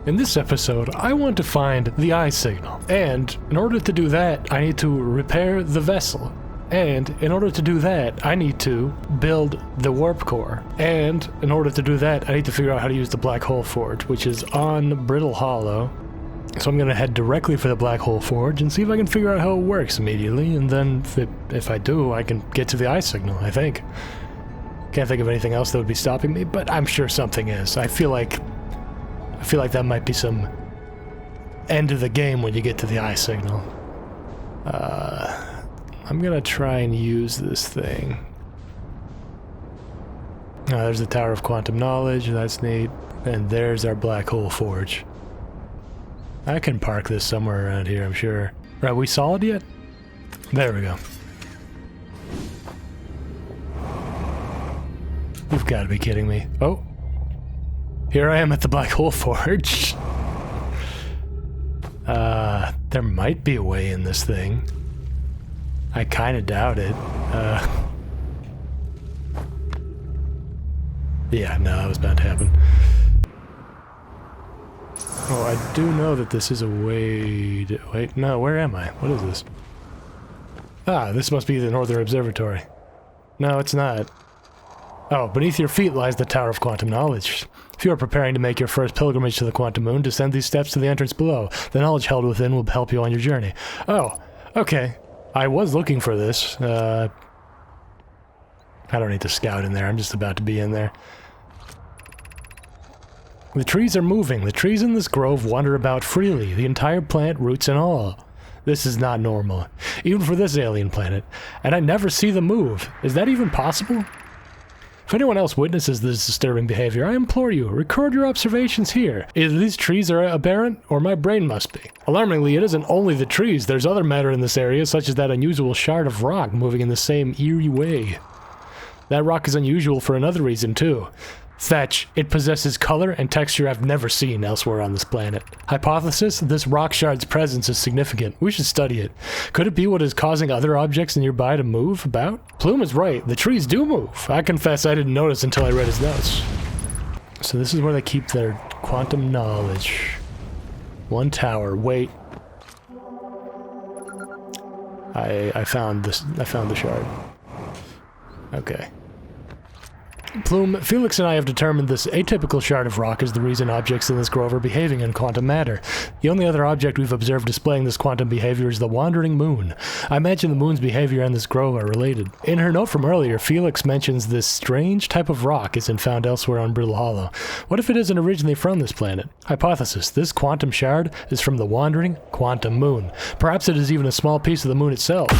In this episode, I want to find the eye signal, and in order to do that, I need to repair the vessel. And in order to do that, I need to build the warp core. And in order to do that, I need to figure out how to use the black hole forge, which is on Brittle Hollow. So I'm gonna head directly for the black hole forge and see if I can figure out how it works immediately, and then if I do, I can get to the eye signal, I think. Can't think of anything else that would be stopping me, but I'm sure something is. I feel like that might be some end of the game when you get to the eye signal. I'm gonna try and use this thing. Oh, there's the Tower of Quantum Knowledge, that's neat. And there's our black hole forge. I can park this somewhere around here, I'm sure. Are we solid yet? There we go. You've got to be kidding me. Oh. Here I am at the black hole forge. There might be a way in this thing. I kind of doubt it. Yeah, no, that was bound to happen. Oh, I do know that this is a way to... Wait, no, where am I? What is this? Ah, this must be the Northern Observatory. No, it's not. Oh, beneath your feet lies the Tower of Quantum Knowledge. If you are preparing to make your first pilgrimage to the Quantum Moon, descend these steps to the entrance below. The knowledge held within will help you on your journey. Oh, okay. I was looking for this. I don't need to scout in there. I'm just about to be in there. The trees are moving. The trees in this grove wander about freely. The entire plant, roots and all. This is not normal. Even for this alien planet. And I never see them move. Is that even possible? If anyone else witnesses this disturbing behavior, I implore you, record your observations here. Either these trees are aberrant, or my brain must be. Alarmingly, it isn't only the trees. There's other matter in this area, such as that unusual shard of rock moving in the same eerie way. That rock is unusual for another reason, too. Fetch, it possesses color and texture I've never seen elsewhere on this planet. Hypothesis, this rock shard's presence is significant. We should study it. Could it be what is causing other objects nearby to move about? Plume is right, the trees do move. I confess I didn't notice until I read his notes. So this is where they keep their quantum knowledge. One tower, wait. I found the shard. Okay. Plume, Felix and I have determined this atypical shard of rock is the reason objects in this grove are behaving in quantum matter. The only other object we've observed displaying this quantum behavior is the wandering moon. I imagine the moon's behavior and this grove are related. In her note from earlier, Felix mentions this strange type of rock isn't found elsewhere on Brittle Hollow. What if it isn't originally from this planet? Hypothesis, this quantum shard is from the wandering quantum moon. Perhaps it is even a small piece of the moon itself.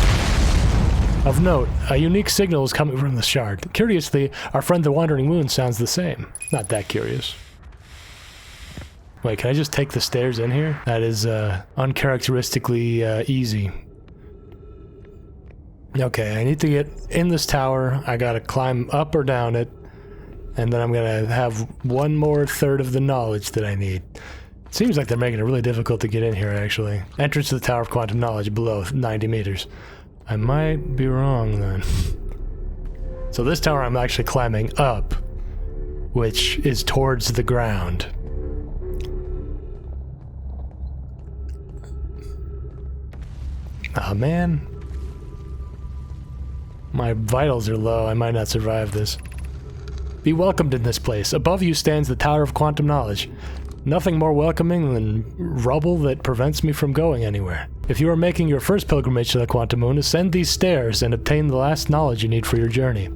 Of note, a unique signal is coming from the shard. Curiously, our friend the Wandering Moon sounds the same. Not that curious. Wait, can I just take the stairs in here? That is, uncharacteristically, easy. Okay, I need to get in this tower. I gotta climb up or down it. And then I'm gonna have one more third of the knowledge that I need. Seems like they're making it really difficult to get in here, actually. Entrance to the Tower of Quantum Knowledge below 90 meters. I might be wrong, then. So this tower I'm actually climbing up, which is towards the ground. Oh, man. My vitals are low. I might not survive this. Be welcomed in this place. Above you stands the Tower of Quantum Knowledge. Nothing more welcoming than rubble that prevents me from going anywhere. If you are making your first pilgrimage to the Quantum Moon, ascend these stairs and obtain the last knowledge you need for your journey.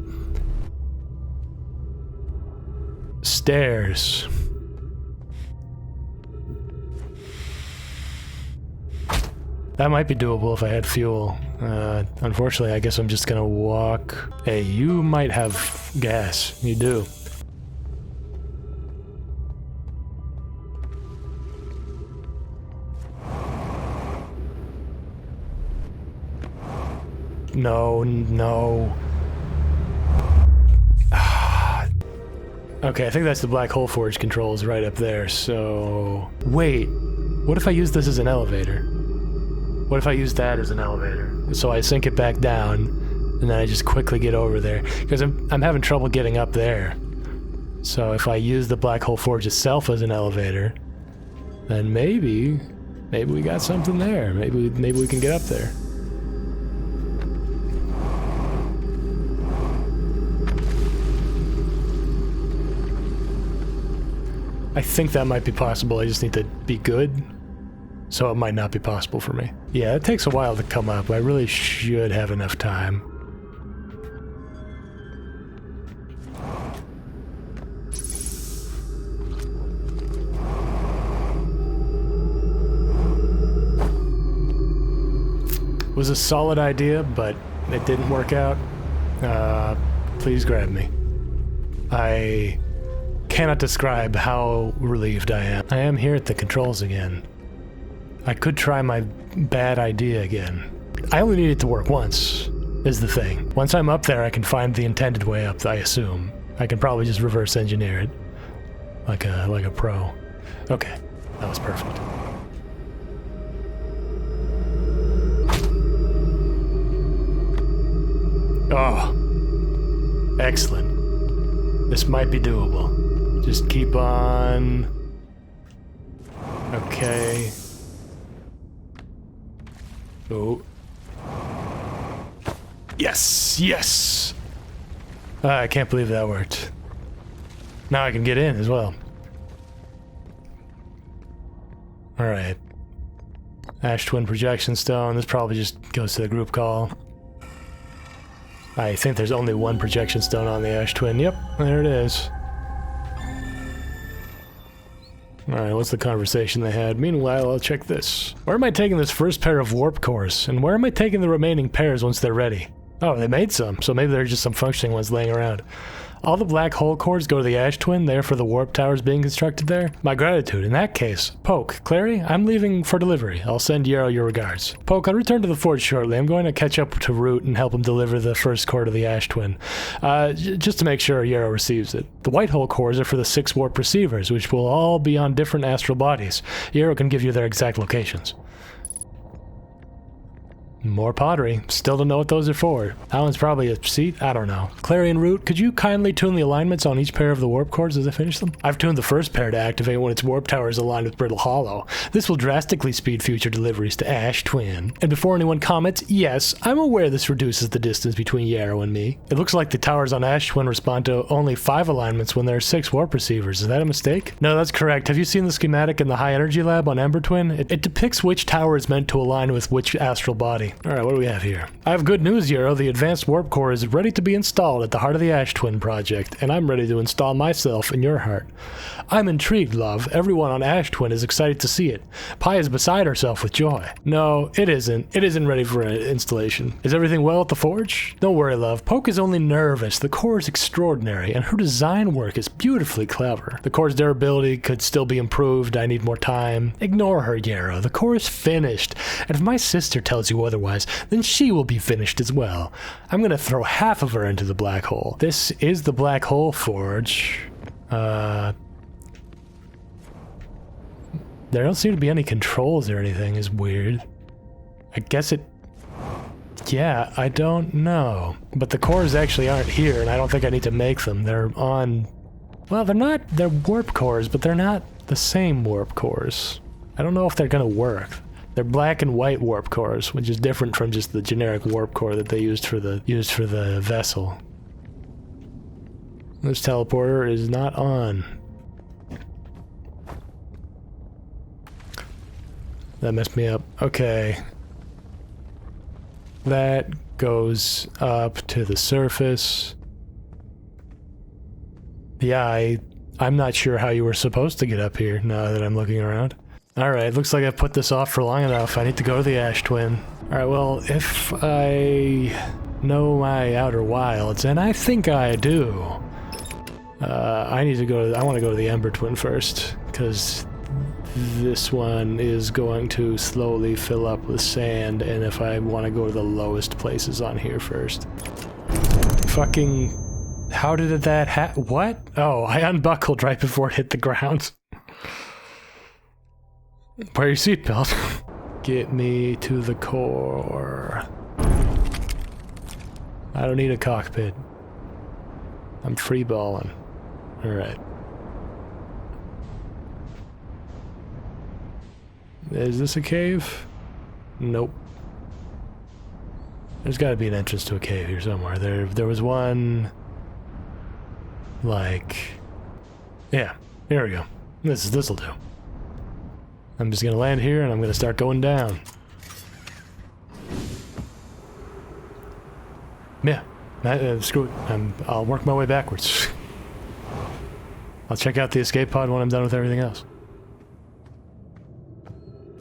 Stairs. That might be doable if I had fuel. Unfortunately, I guess I'm just gonna walk. Hey, you might have gas. You do. No. Okay, I think that's the black hole forge controls right up there, so... Wait, what if I use this as an elevator? What if I use that as an elevator? So I sink it back down, and then I just quickly get over there. Because I'm having trouble getting up there. So if I use the black hole forge itself as an elevator, then maybe we got something there. Maybe we can get up there. I think that might be possible. I just need to be good. So it might not be possible for me. Yeah, it takes a while to come up. I really should have enough time. It was a solid idea, but it didn't work out. Please grab me. I cannot describe how relieved I am. I am here at the controls again. I could try my bad idea again. I only need it to work once, is the thing. Once I'm up there, I can find the intended way up, I assume. I can probably just reverse engineer it. Like a pro. Okay, that was perfect. Oh, excellent. This might be doable. Just keep on. Okay. Oh. Yes! Yes! I can't believe that worked. Now I can get in as well. Alright. Ash Twin Projection Stone. This probably just goes to the group call. I think there's only one projection stone on the Ash Twin. Yep, there it is. Alright, what's the conversation they had? Meanwhile, I'll check this. Where am I taking this first pair of warp cores? And where am I taking the remaining pairs once they're ready? Oh, they made some, so maybe there's just some functioning ones laying around. All the black hole cores go to the Ash Twin, there for the warp towers being constructed there? My gratitude. In that case, Poke, Clary, I'm leaving for delivery. I'll send Yarrow your regards. Poke, I'll return to the forge shortly. I'm going to catch up to Root and help him deliver the first core to the Ash Twin. Just to make sure Yarrow receives it. The white hole cores are for the 6 warp receivers, which will all be on different astral bodies. Yarrow can give you their exact locations. More pottery. Still don't know what those are for. That one's probably a seat? I don't know. Clary and Root, could you kindly tune the alignments on each pair of the warp cores as I finish them? I've tuned the first pair to activate when its warp tower is aligned with Brittle Hollow. This will drastically speed future deliveries to Ash Twin. And before anyone comments, yes, I'm aware this reduces the distance between Yarrow and me. It looks like the towers on Ash Twin respond to only 5 alignments when there are 6 warp receivers. Is that a mistake? No, that's correct. Have you seen the schematic in the high energy lab on Ember Twin? It depicts which tower is meant to align with which astral body. Alright, what do we have here? I have good news, Yarrow. The advanced warp core is ready to be installed at the heart of the Ash Twin project, and I'm ready to install myself in your heart. I'm intrigued, love. Everyone on Ash Twin is excited to see it. Pi is beside herself with joy. No, it isn't. It isn't ready for installation. Is everything well at the forge? Don't worry, love. Poke is only nervous. The core is extraordinary, and her design work is beautifully clever. The core's durability could still be improved. I need more time. Ignore her, Yarrow. The core is finished, and if my sister tells you otherwise, then she will be finished as well. I'm gonna throw half of her into the black hole. This is the black hole forge. There don't seem to be any controls or anything. Is weird. I guess it... Yeah, I don't know. But the cores actually aren't here, and I don't think I need to make them. They're on... Well, they're not... They're warp cores, but they're not the same warp cores. I don't know if they're gonna work. They're black and white warp cores, which is different from just the generic warp core that they used for the vessel. This teleporter is not on. That messed me up. Okay. That goes up to the surface. Yeah, I'm not sure how you were supposed to get up here now that I'm looking around. Alright, looks like I've put this off for long enough. I need to go to the Ash Twin. Alright, well, if I know my Outer Wilds, and I think I do, I want to go to the Ember Twin first, because this one is going to slowly fill up with sand, and if I want to go to the lowest places on here first. Fucking... How did that what? Oh, I unbuckled right before it hit the ground. Wear your seatbelt. Get me to the core. I don't need a cockpit. I'm freeballing. Alright. Is this a cave? Nope. There's got to be an entrance to a cave here somewhere. There was one... like... yeah, here we go. This'll do. I'm just gonna land here and I'm gonna start going down. Yeah, screw it. I'll work my way backwards. I'll check out the escape pod when I'm done with everything else.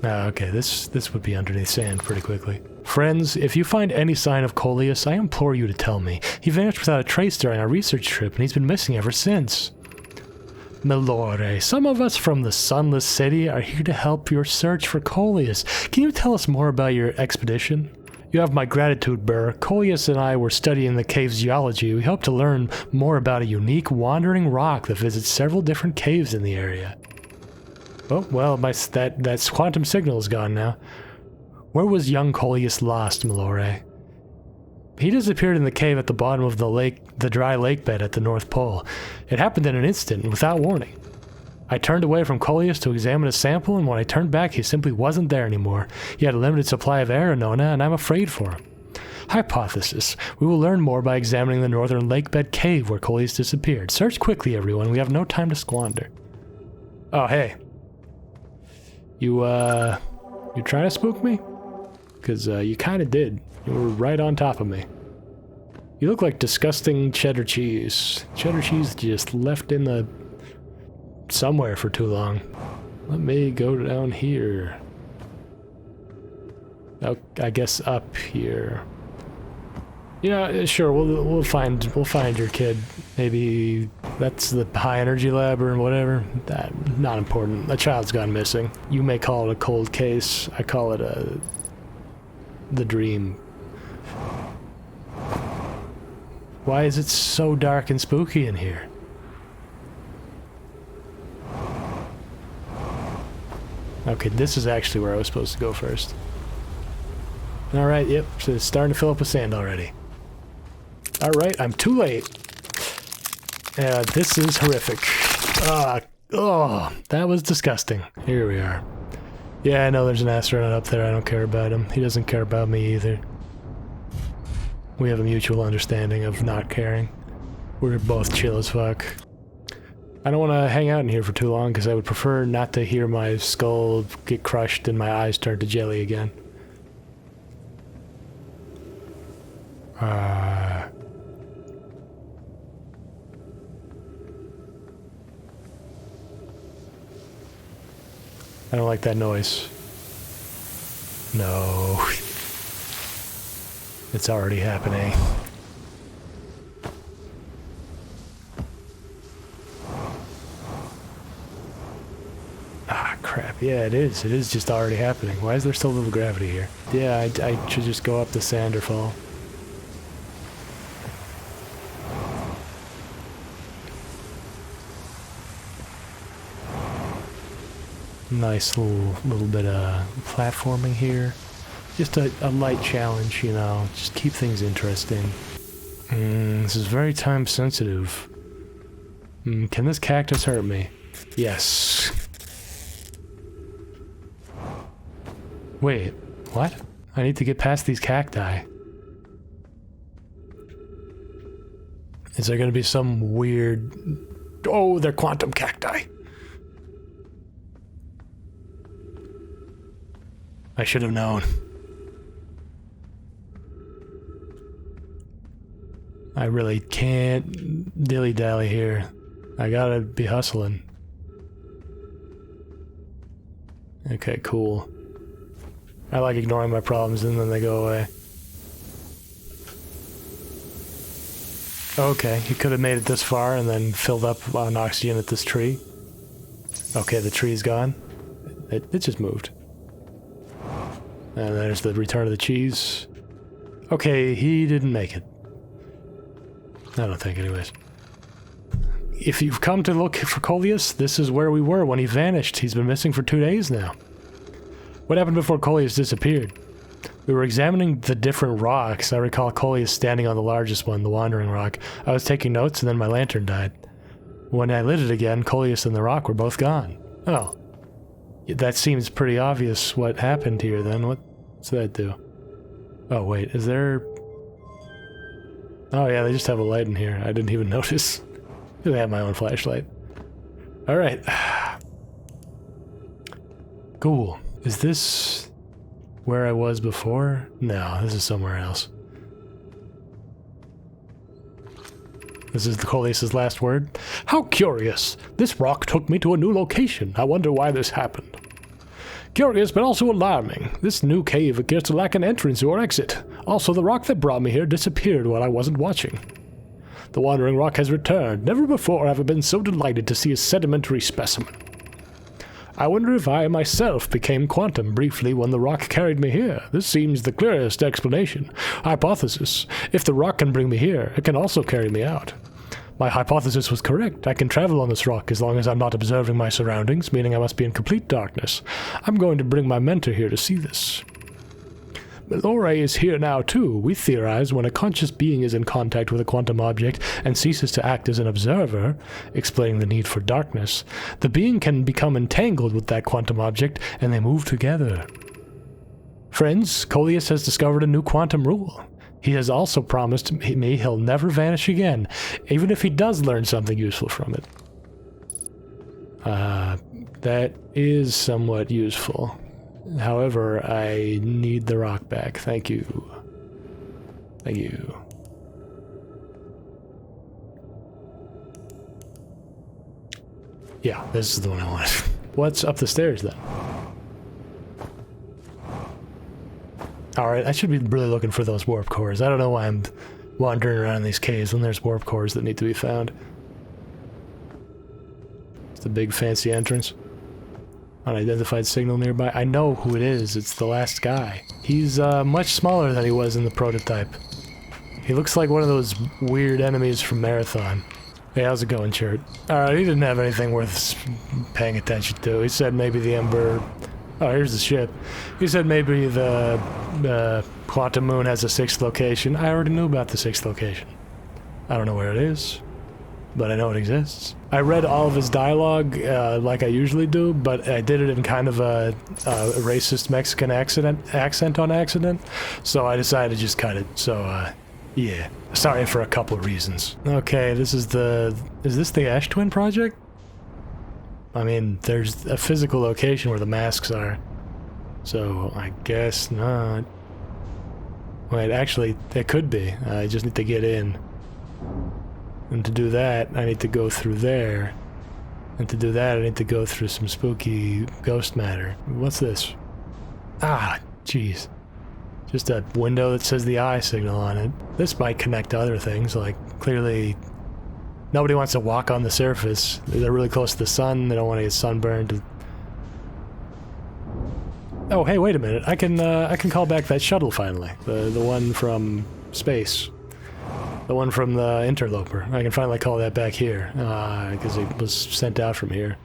Okay, this would be underneath sand pretty quickly. Friends, if you find any sign of Coleus, I implore you to tell me. He vanished without a trace during our research trip, and he's been missing ever since. Milore, some of us from the Sunless City are here to help your search for Coleus. Can you tell us more about your expedition? You have my gratitude, Burr. Coleus and I were studying the cave's geology. We hope to learn more about a unique wandering rock that visits several different caves in the area. Oh, well, that quantum signal is gone now. Where was young Coleus lost, Milore? He disappeared in the cave at the bottom of the dry lake bed at the North Pole. It happened in an instant and without warning. I turned away from Coleus to examine a sample, and when I turned back, he simply wasn't there anymore. He had a limited supply of air, Nona, and I'm afraid for him. Hypothesis. We will learn more by examining the northern lake bed cave where Coleus disappeared. Search quickly, everyone. We have no time to squander. Oh, hey. You trying to spook me? Because you kind of did. You were right on top of me. You look like disgusting cheddar cheese. Cheddar cheese just left in the... somewhere for too long. Let me go down here. Oh, I guess up here. Yeah, sure. We'll find your kid. Maybe that's the high energy lab or whatever. That not important. A child's gone missing. You may call it a cold case. I call it the dream. Why is it so dark and spooky in here? Okay, this is actually where I was supposed to go first. Alright, yep, so it's starting to fill up with sand already. Alright, I'm too late. This is horrific. Oh, that was disgusting. Here we are. Yeah, I know there's an astronaut up there. I don't care about him. He doesn't care about me either. We have a mutual understanding of not caring. We're both chill as fuck. I don't want to hang out in here for too long because I would prefer not to hear my skull get crushed and my eyes turn to jelly again. I don't like that noise. No. It's already happening. Ah, crap. Yeah, it is. It is just already happening. Why is there so little gravity here? Yeah, I should just go up the sand or fall. Nice little bit of platforming here. Just a light challenge, you know. Just keep things interesting. This is very time sensitive. Can this cactus hurt me? Yes. Wait, what? I need to get past these cacti. Is there gonna be some weird... Oh, they're quantum cacti! I should have known. I really can't dilly-dally here. I gotta be hustling. Okay, cool. I like ignoring my problems and then they go away. Okay, you could have made it this far and then filled up on oxygen at this tree. Okay, the tree's gone. It just moved. And there's the return of the cheese. Okay, he didn't make it. I don't think, anyways. If you've come to look for Coleus, this is where we were when he vanished. He's been missing for 2 days now. What happened before Coleus disappeared? We were examining the different rocks. I recall Coleus standing on the largest one, the Wandering Rock. I was taking notes and then my lantern died. When I lit it again, Coleus and the rock were both gone. Oh. That seems pretty obvious what happened here then. What's that do? Oh wait, is there... Oh yeah, they just have a light in here. I didn't even notice. I have my own flashlight. Alright. Cool. Is this where I was before? No, this is somewhere else. This is the Coleus' last word. How curious! This rock took me to a new location. I wonder why this happened. Curious, but also alarming. This new cave appears to lack an entrance or exit. Also, the rock that brought me here disappeared while I wasn't watching. The wandering rock has returned. Never before have I been so delighted to see a sedimentary specimen. I wonder if I myself became quantum briefly when the rock carried me here. This seems the clearest explanation. Hypothesis. If the rock can bring me here, it can also carry me out. My hypothesis was correct. I can travel on this rock as long as I'm not observing my surroundings, meaning I must be in complete darkness. I'm going to bring my mentor here to see this. Lore is here now too. We theorize when a conscious being is in contact with a quantum object and ceases to act as an observer, explaining the need for darkness, the being can become entangled with that quantum object and they move together. Friends, Coleus has discovered a new quantum rule. He has also promised me he'll never vanish again, even if he does learn something useful from it. That is somewhat useful. However, I need the rock back. Thank you. Thank you. Yeah, this is the one I want. What's up the stairs then? Alright, I should be really looking for those warp cores. I don't know why I'm wandering around these caves when there's warp cores that need to be found. It's a big fancy entrance. Unidentified signal nearby. I know who it is. It's the last guy. He's much smaller than he was in the prototype. He looks like one of those weird enemies from Marathon. Hey, how's it going, Chert? Alright, he didn't have anything worth paying attention to. He said maybe the Ember... Oh, here's the ship. He said maybe the Quantum Moon has a 6th location. I already knew about the 6th location. I don't know where it is, but I know it exists. I read all of his dialogue like I usually do, but I did it in kind of a racist Mexican accent on accident, so I decided to just cut it. So, yeah. Sorry for a couple of reasons. Okay, this is the... Is this the Ash Twin Project? I mean, there's a physical location where the masks are, so I guess not. Wait, actually, it could be. I just need to get in. And to do that, I need to go through there. And to do that, I need to go through some spooky ghost matter. What's this? Ah, jeez. Just a window that says the eye signal on it. This might connect to other things, like, clearly... Nobody wants to walk on the surface. They're really close to the sun. They don't want to get sunburned. Oh, hey, wait a minute. I can call back that shuttle finally. The one from space. The one from the Interloper. I can finally call that back here, because it was sent out from here.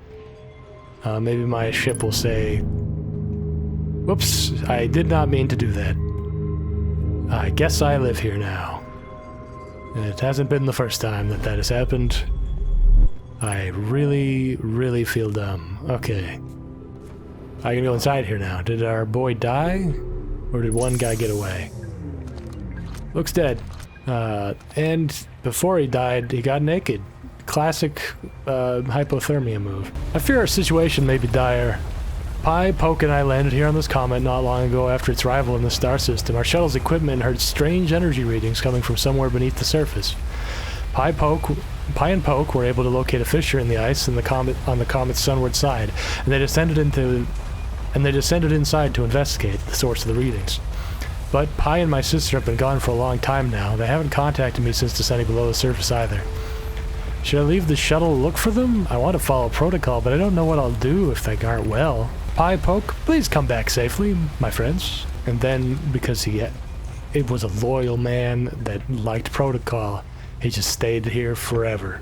Maybe my ship will say... Whoops, I did not mean to do that. I guess I live here now. It hasn't been the first time that has happened. I really, really feel dumb. Okay. I can go inside here now. Did our boy die? Or did one guy get away? Looks dead. And before he died, he got naked. Classic hypothermia move. I fear our situation may be dire. Pi, Poke, and I landed here on this comet not long ago after its arrival in the star system. Our shuttle's equipment heard strange energy readings coming from somewhere beneath the surface. Pi and Poke were able to locate a fissure in the ice on the comet's sunward side, and they descended inside to investigate the source of the readings. But Pi and my sister have been gone for a long time now. They haven't contacted me since descending below the surface either. Should I leave the shuttle to look for them? I want to follow protocol, but I don't know what I'll do if they aren't well. Pi, Poke, please come back safely, my friends. And then, because it was a loyal man that liked protocol, he just stayed here forever.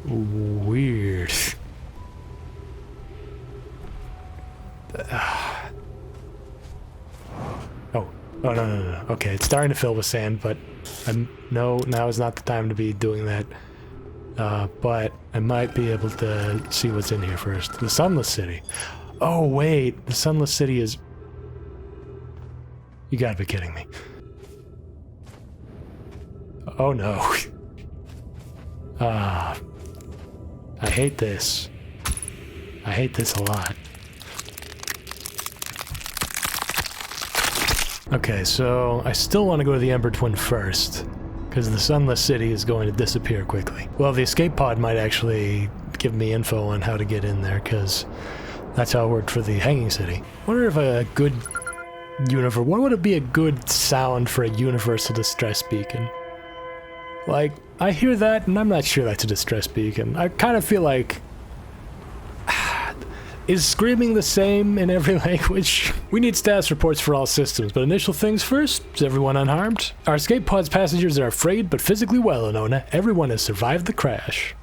Weird. Oh, no. Okay, it's starting to fill with sand, but no, now is not the time to be doing that. but I might be able to see what's in here first. The Sunless City. Oh, wait. The Sunless City is... You gotta be kidding me. Oh, no. I hate this. I hate this a lot. Okay, so I still want to go to the Ember Twin first, because the Sunless City is going to disappear quickly. Well, the escape pod might actually give me info on how to get in there, because that's how it worked for the Hanging City. I wonder if a good universe... What would it be a good sound for a universal distress beacon? Like, I hear that, and I'm not sure that's a distress beacon. I kind of feel like... Is screaming the same in every language? We need status reports for all systems, but initial things first. Is everyone unharmed? Our escape pod's passengers are afraid, but physically well, Anona. Everyone has survived the crash.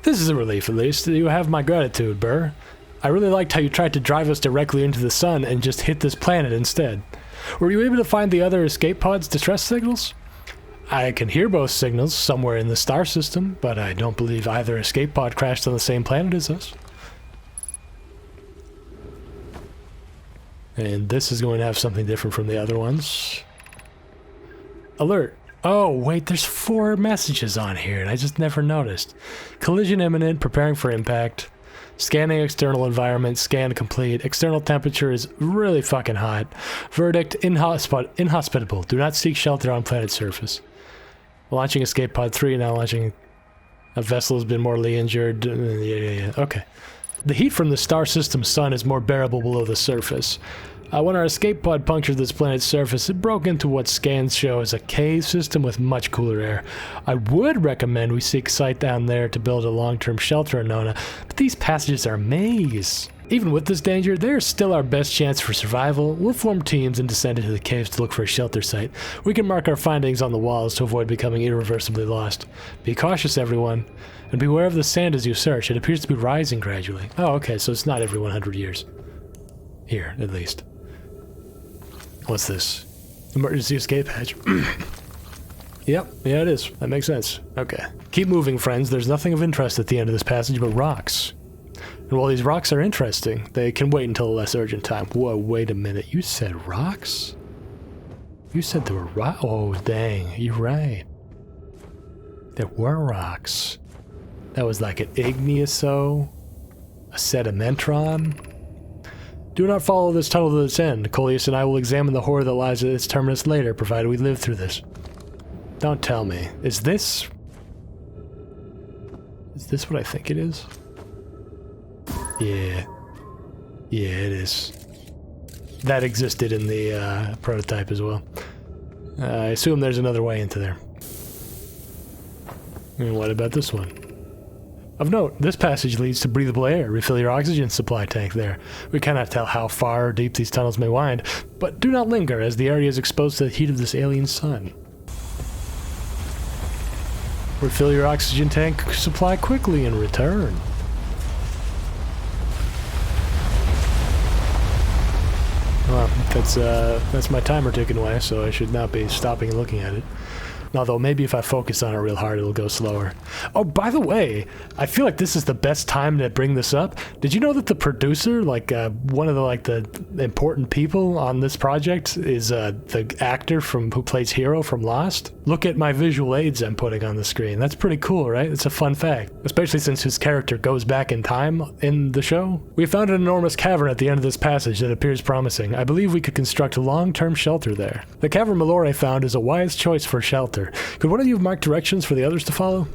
This is a relief, at least. You have my gratitude, Burr. I really liked how you tried to drive us directly into the sun and just hit this planet instead. Were you able to find the other escape pod's distress signals? I can hear both signals somewhere in the star system, but I don't believe either escape pod crashed on the same planet as us. And this is going to have something different from the other ones. Alert. Oh, wait, there's 4 messages on here, and I just never noticed. Collision imminent, preparing for impact. Scanning external environment, scan complete. External temperature is really fucking hot. Verdict, inhospitable. Do not seek shelter on planet surface. Launching escape pod 3, now launching... A vessel has been mortally injured. Yeah. Okay. The heat from the star system's sun is more bearable below the surface. When our escape pod punctured this planet's surface, it broke into what scans show as a cave system with much cooler air. I would recommend we seek site down there to build a long-term shelter in Nona, but these passages are a maze. Even with this danger, there's still our best chance for survival. We'll form teams and descend into the caves to look for a shelter site. We can mark our findings on the walls to avoid becoming irreversibly lost. Be cautious, everyone. And beware of the sand as you search. It appears to be rising gradually. Oh, okay, so it's not every 100 years. Here, at least. What's this? Emergency escape hatch. Yep, yeah it is. That makes sense. Okay. Keep moving, friends. There's nothing of interest at the end of this passage but rocks. And while these rocks are interesting, they can wait until a less urgent time. Whoa, wait a minute. You said rocks? You said there were rocks? Oh, dang. You're right. There were rocks. That was like an igneuso, a sedimentron. Do not follow this tunnel to its end. Coleus and I will examine the horror that lies at its terminus later, provided we live through this. Don't tell me. Is this what I think it is? Yeah. Yeah, it is. That existed in the prototype as well. I assume there's another way into there. And what about this one? Of note, this passage leads to breathable air. Refill your oxygen supply tank there. We cannot tell how far or deep these tunnels may wind, but do not linger, as the area is exposed to the heat of this alien sun. Refill your oxygen tank supply quickly in return. Well, that's my timer ticking away, so I should not be stopping and looking at it. Although maybe if I focus on it real hard, it'll go slower. Oh, by the way, I feel like this is the best time to bring this up. Did you know that the producer, one of the important people on this project, is the actor who plays Hero from Lost? Look at my visual aids I'm putting on the screen. That's pretty cool, right? It's a fun fact, especially since his character goes back in time in the show. We found an enormous cavern at the end of this passage that appears promising. I believe we could construct a long-term shelter there. The cavern Malore found is a wise choice for shelter. Could one of you mark directions for the others to follow?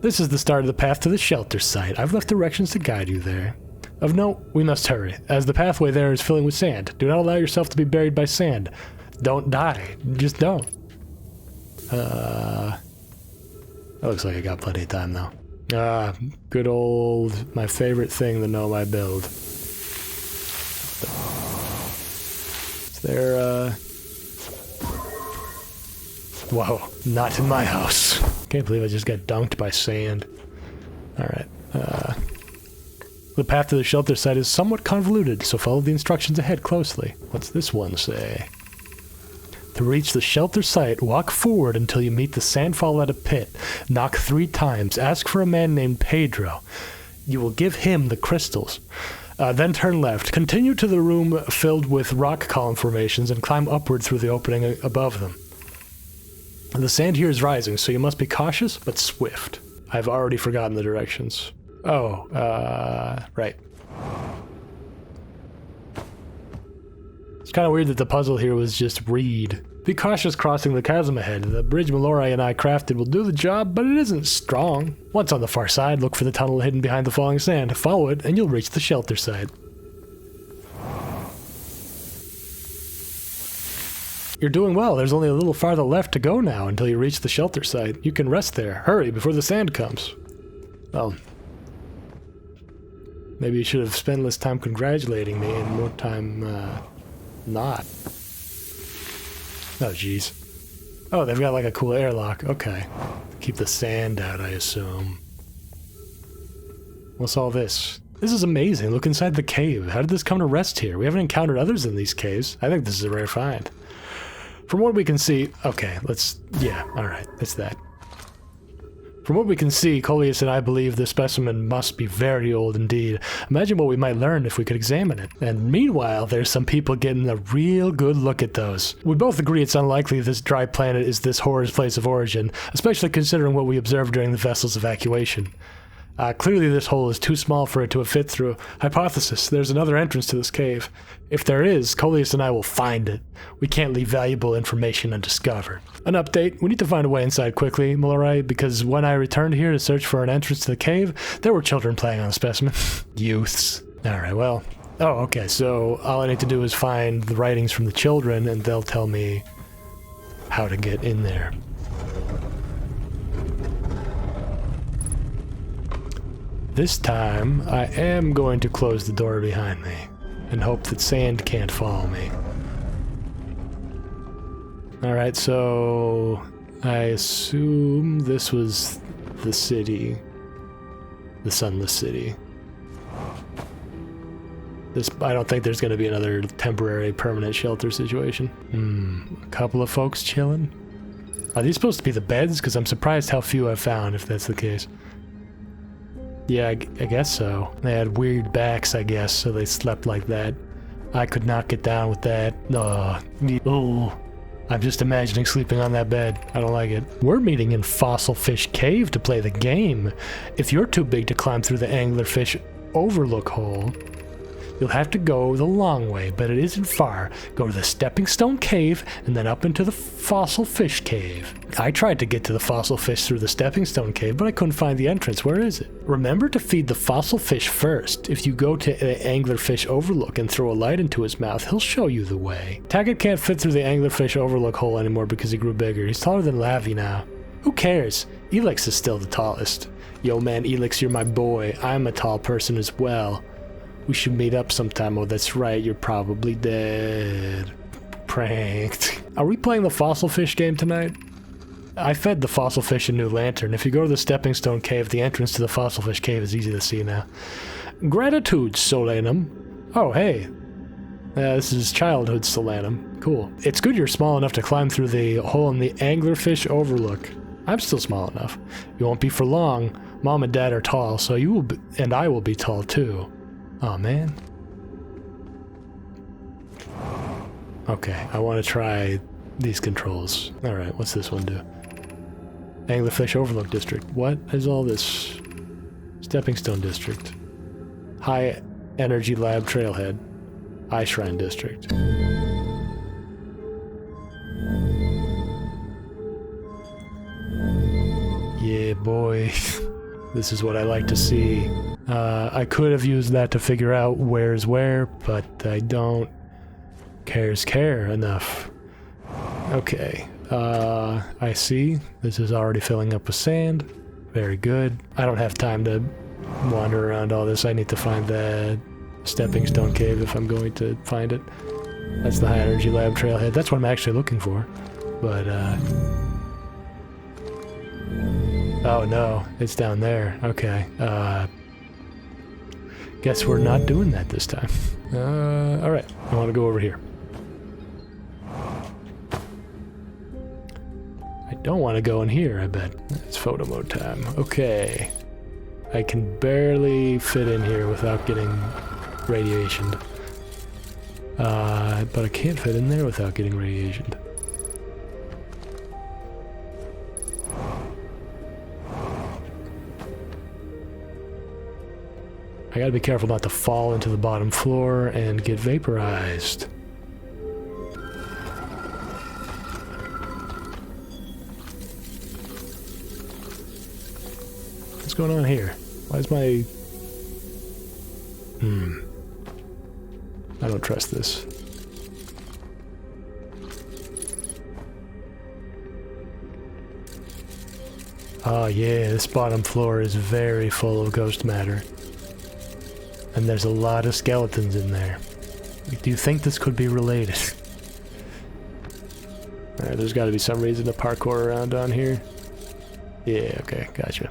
This is the start of the path to the shelter site. I've left directions to guide you there. Of note, we must hurry, as the pathway there is filling with sand. Do not allow yourself to be buried by sand. Don't die. Just don't. That looks like I got plenty of time, though. Good old, my favorite thing, the Nomai build. Is there, Whoa, not in my house. Can't believe I just got dunked by sand. Alright, the path to the shelter site is somewhat convoluted, so follow the instructions ahead closely. What's this one say? To reach the shelter site, walk forward until you meet the sandfall at a pit. Knock 3 times. Ask for a man named Pedro. You will give him the crystals. Then turn left. Continue to the room filled with rock column formations and climb upward through the opening above them. The sand here is rising, so you must be cautious but swift. I've already forgotten the directions. Oh, right. It's kind of weird that the puzzle here was just read. Be cautious crossing the chasm ahead. The bridge Mallory and I crafted will do the job, but it isn't strong. Once on the far side, look for the tunnel hidden behind the falling sand. Follow it, and you'll reach the shelter site. You're doing well. There's only a little farther left to go now until you reach the shelter site. You can rest there. Hurry, before the sand comes. Well, maybe you should have spent less time congratulating me and more time, not. Oh, jeez. Oh, they've got like a cool airlock. Okay. Keep the sand out, I assume. What's all this? This is amazing. Look inside the cave. How did this come to rest here? We haven't encountered others in these caves. I think this is a rare find. From what we can see... Okay, yeah, alright. It's that. From what we can see, Coleus and I believe the specimen must be very old indeed. Imagine what we might learn if we could examine it. And meanwhile, there's some people getting a real good look at those. We both agree it's unlikely this dry planet is this horror's place of origin, especially considering what we observed during the vessel's evacuation. Clearly this hole is too small for it to have fit through. Hypothesis, there's another entrance to this cave. If there is, Coleus and I will find it. We can't leave valuable information undiscovered. An update, we need to find a way inside quickly, Mallory, because when I returned here to search for an entrance to the cave, there were children playing on the specimen. Youths. Alright, well. Oh, okay, so all I need to do is find the writings from the children, and they'll tell me how to get in there. This time, I am going to close the door behind me and hope that sand can't follow me. Alright, so I assume this was the city. The Sunless City. I don't think there's going to be another temporary permanent shelter situation. A couple of folks chilling. Are these supposed to be the beds? Because I'm surprised how few I've found, if that's the case. Yeah, I guess so. They had weird backs, I guess, so they slept like that. I could not get down with that. Oh, I'm just imagining sleeping on that bed. I don't like it. We're meeting in Fossil Fish Cave to play the game. If you're too big to climb through the Anglerfish Overlook hole, you'll have to go the long way, but it isn't far. Go to the Stepping Stone Cave, and then up into the Fossil Fish Cave. I tried to get to the fossil fish through the Stepping Stone Cave, but I couldn't find the entrance. Where is it? Remember to feed the fossil fish first. If you go to the Anglerfish Overlook and throw a light into his mouth, he'll show you the way. Taggart can't fit through the Anglerfish Overlook hole anymore because he grew bigger. He's taller than Lavi now. Who cares? Elix is still the tallest. Yo man, Elix, you're my boy. I'm a tall person as well. We should meet up sometime. Oh, that's right, you're probably dead. Pranked. Are we playing the fossil fish game tonight? I fed the fossil fish a new lantern. If you go to the Stepping Stone Cave, the entrance to the fossil fish cave is easy to see now. Gratitude, Solanum. Oh, hey. This is childhood Solanum. Cool. It's good you're small enough to climb through the hole in the Anglerfish Overlook. I'm still small enough. You won't be for long. Mom and Dad are tall, so you will be, and I will be tall too. Oh man. Okay, I want to try these controls. Alright, what's this one do? Anglerfish Overlook District. What is all this? Stepping Stone District. High Energy Lab Trailhead. Eye Shrine District. Yeah, boy. This is what I like to see. I could have used that to figure out where's where, but I don't care enough. Okay, I see. This is already filling up with sand. Very good. I don't have time to wander around all this. I need to find the Stepping Stone Cave if I'm going to find it. That's the High Energy Lab Trailhead. That's what I'm actually looking for. But, oh no, it's down there. Okay, guess we're not doing that this time. Alright, I want to go over here. don't want to go in here, I bet. It's photo mode time. Okay. I can barely fit in here without getting radiationed. But I can't fit in there without getting radiationed. I gotta be careful not to fall into the bottom floor and get vaporized. What's going on here? Why is my... I don't trust this. Oh yeah, this bottom floor is very full of ghost matter. And there's a lot of skeletons in there. Do you think this could be related? Alright, there's gotta be some reason to parkour around on here. Yeah, okay, gotcha.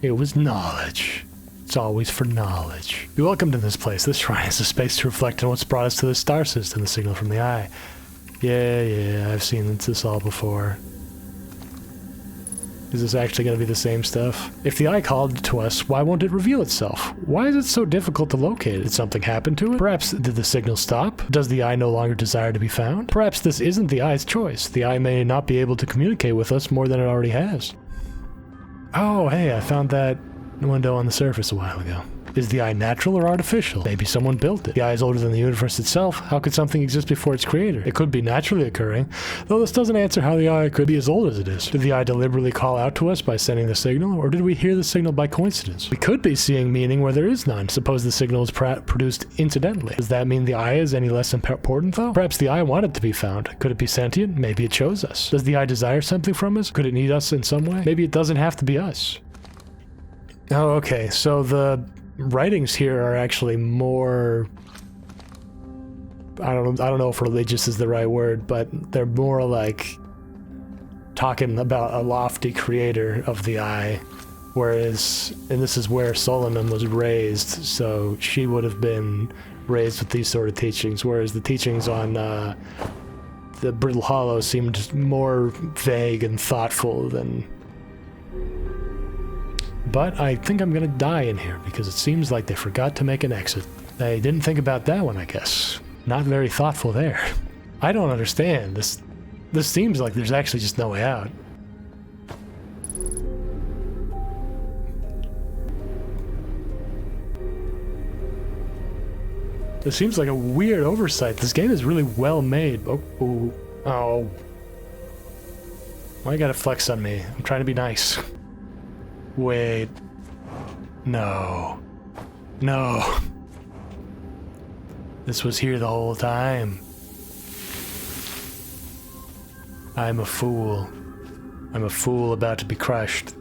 It was knowledge. It's always for knowledge. Be welcome to this place. This shrine is a space to reflect on what's brought us to the star system, the signal from the eye. Yeah, I've seen this all before. Is this actually going to be the same stuff? If the eye called to us, why won't it reveal itself? Why is it so difficult to locate it? Did something happen to it? Perhaps did the signal stop? Does the eye no longer desire to be found? Perhaps this isn't the eye's choice. The eye may not be able to communicate with us more than it already has. Oh, hey, I found that window on the surface a while ago. Is the eye natural or artificial? Maybe someone built it. The eye is older than the universe itself. How could something exist before its creator? It could be naturally occurring, though this doesn't answer how the eye could be as old as it is. Did the eye deliberately call out to us by sending the signal, or did we hear the signal by coincidence? We could be seeing meaning where there is none. Suppose the signal is produced incidentally. Does that mean the eye is any less important, though? Perhaps the eye wanted to be found. Could it be sentient? Maybe it chose us. Does the eye desire something from us? Could it need us in some way? Maybe it doesn't have to be us. Oh, okay, so the writings here are actually more... I don't know if religious is the right word, but they're more like talking about a lofty creator of the eye, whereas, and this is where Solanum was raised, so she would have been raised with these sort of teachings, whereas the teachings on the Brittle Hollow seemed more vague and thoughtful than... But I think I'm gonna die in here, because it seems like they forgot to make an exit. They didn't think about that one, I guess. Not very thoughtful there. I don't understand. This seems like there's actually just no way out. This seems like a weird oversight. This game is really well made. Oh. Why you gotta flex on me? I'm trying to be nice. Wait. No. No. This was here the whole time. I'm a fool. I'm a fool about to be crushed.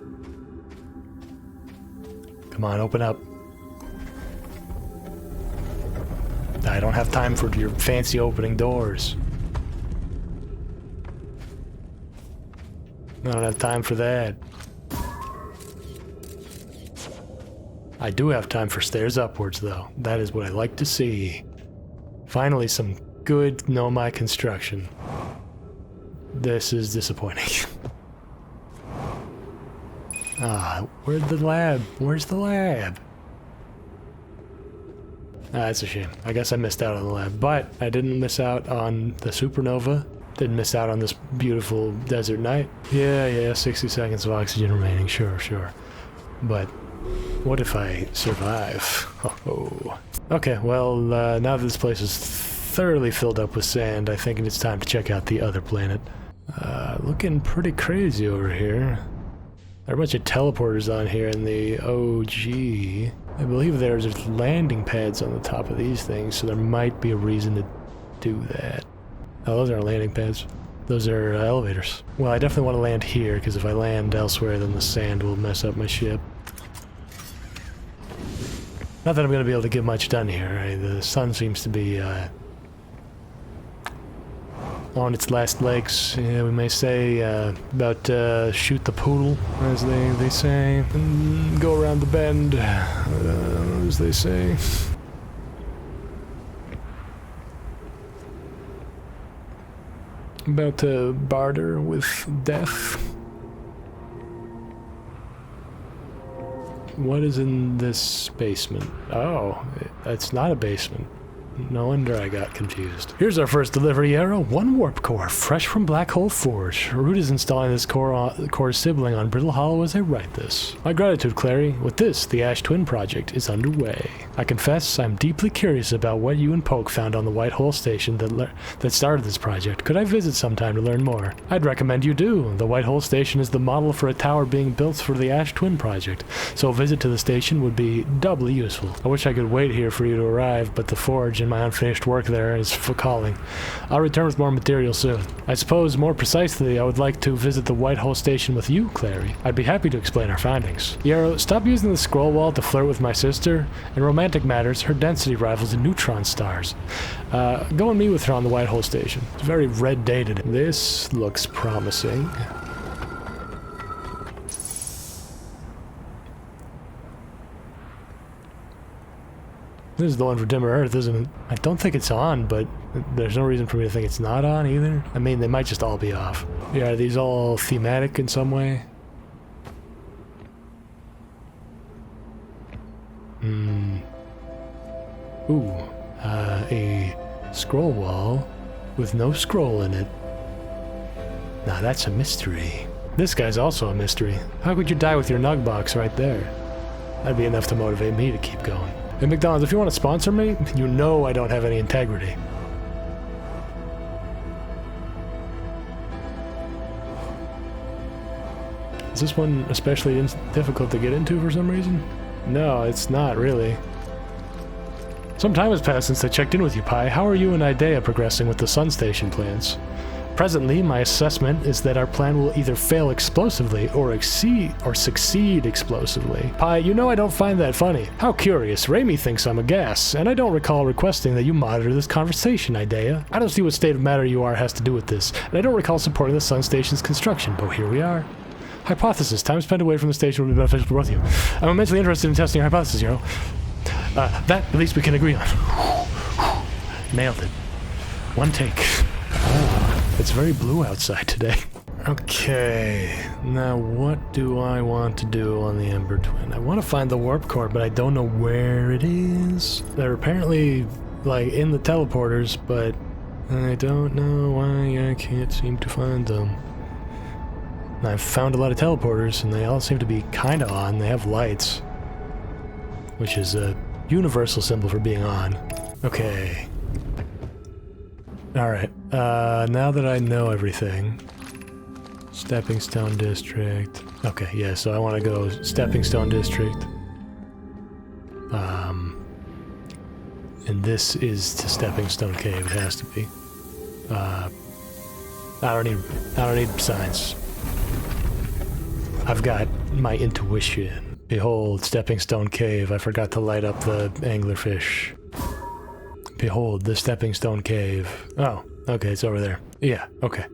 Come on, open up. I don't have time for your fancy opening doors. I don't have time for that. I do have time for stairs upwards, though. That is what I like to see. Finally, some good Nomai construction. This is disappointing. Where's the lab? Where's the lab? That's a shame. I guess I missed out on the lab, but I didn't miss out on the supernova. Didn't miss out on this beautiful desert night. Yeah, 60 seconds of oxygen remaining, sure. But what if I survive? Oh. Okay, well, now that this place is thoroughly filled up with sand, I think it's time to check out the other planet. Looking pretty crazy over here. There are a bunch of teleporters on here in the OG. I believe there's landing pads on the top of these things, so there might be a reason to do that. Oh, those aren't landing pads. Those are elevators. Well, I definitely want to land here, because if I land elsewhere, then the sand will mess up my ship. Not that I'm going to be able to get much done here. The sun seems to be on its last legs. Yeah, we may say, about shoot the poodle, as they say, and go around the bend, as they say. About to barter with death. What is in this basement? Oh, it's not a basement. No wonder I got confused. Here's our first delivery arrow. 1 warp core, fresh from Black Hole Forge. Root is installing this core sibling on Brittle Hollow as I write this. My gratitude, Clary. With this, the Ash Twin project is underway. I confess I'm deeply curious about what you and Poke found on the White Hole station that started this project. Could I visit sometime to learn more? I'd recommend you do. The White Hole station is the model for a tower being built for the Ash Twin project, so a visit to the station would be doubly useful. I wish I could wait here for you to arrive, but the forge and my unfinished work there is calling. I'll return with more material soon. I suppose, more precisely, I would like to visit the White Hole station with you, Clary. I'd be happy to explain our findings. Yarrow, stop using the scroll wall to flirt with my sister. In romantic matters, her density rivals in neutron stars. Go and meet with her on the White Hole station. It's very red day today. This looks promising. This is the one for Dimmer Earth, isn't it? I don't think it's on, but there's no reason for me to think it's not on either. I mean, they might just all be off. Yeah, are these all thematic in some way? Ooh, a scroll wall with no scroll in it. Now that's a mystery. This guy's also a mystery. How could you die with your nug box right there? That'd be enough to motivate me to keep going. Hey McDonald's, if you want to sponsor me, you know I don't have any integrity. Is this one especially difficult to get into for some reason? No, it's not really. Some time has passed since I checked in with you, Pi. How are you and Idea progressing with the Sun Station plans? Presently, my assessment is that our plan will either fail explosively or succeed explosively. Pi, you know I don't find that funny. How curious. Raimi thinks I'm a gas, and I don't recall requesting that you monitor this conversation, Idea. I don't see what state of matter you are has to do with this, and I don't recall supporting the Sun Station's construction, but here we are. Hypothesis. Time spent away from the station will be beneficial for both of you. I'm immensely interested in testing your hypothesis, Yarrow. That, at least we can agree on. Nailed it. One take. It's very blue outside today. Okay, now what do I want to do on the Ember Twin? I want to find the warp core, but I don't know where it is. They're apparently, like, in the teleporters, but I don't know why I can't seem to find them. I've found a lot of teleporters, and they all seem to be kinda on. They have lights, which is a universal symbol for being on. Okay. Alright, now that I know everything... Stepping Stone District... Okay, yeah, so I want to go Stepping Stone District. And this is to Stepping Stone Cave, it has to be. I don't need signs. I've got my intuition. Behold, Stepping Stone Cave, I forgot to light up the anglerfish. Behold, the Stepping Stone Cave. Oh, okay, it's over there. Yeah, okay.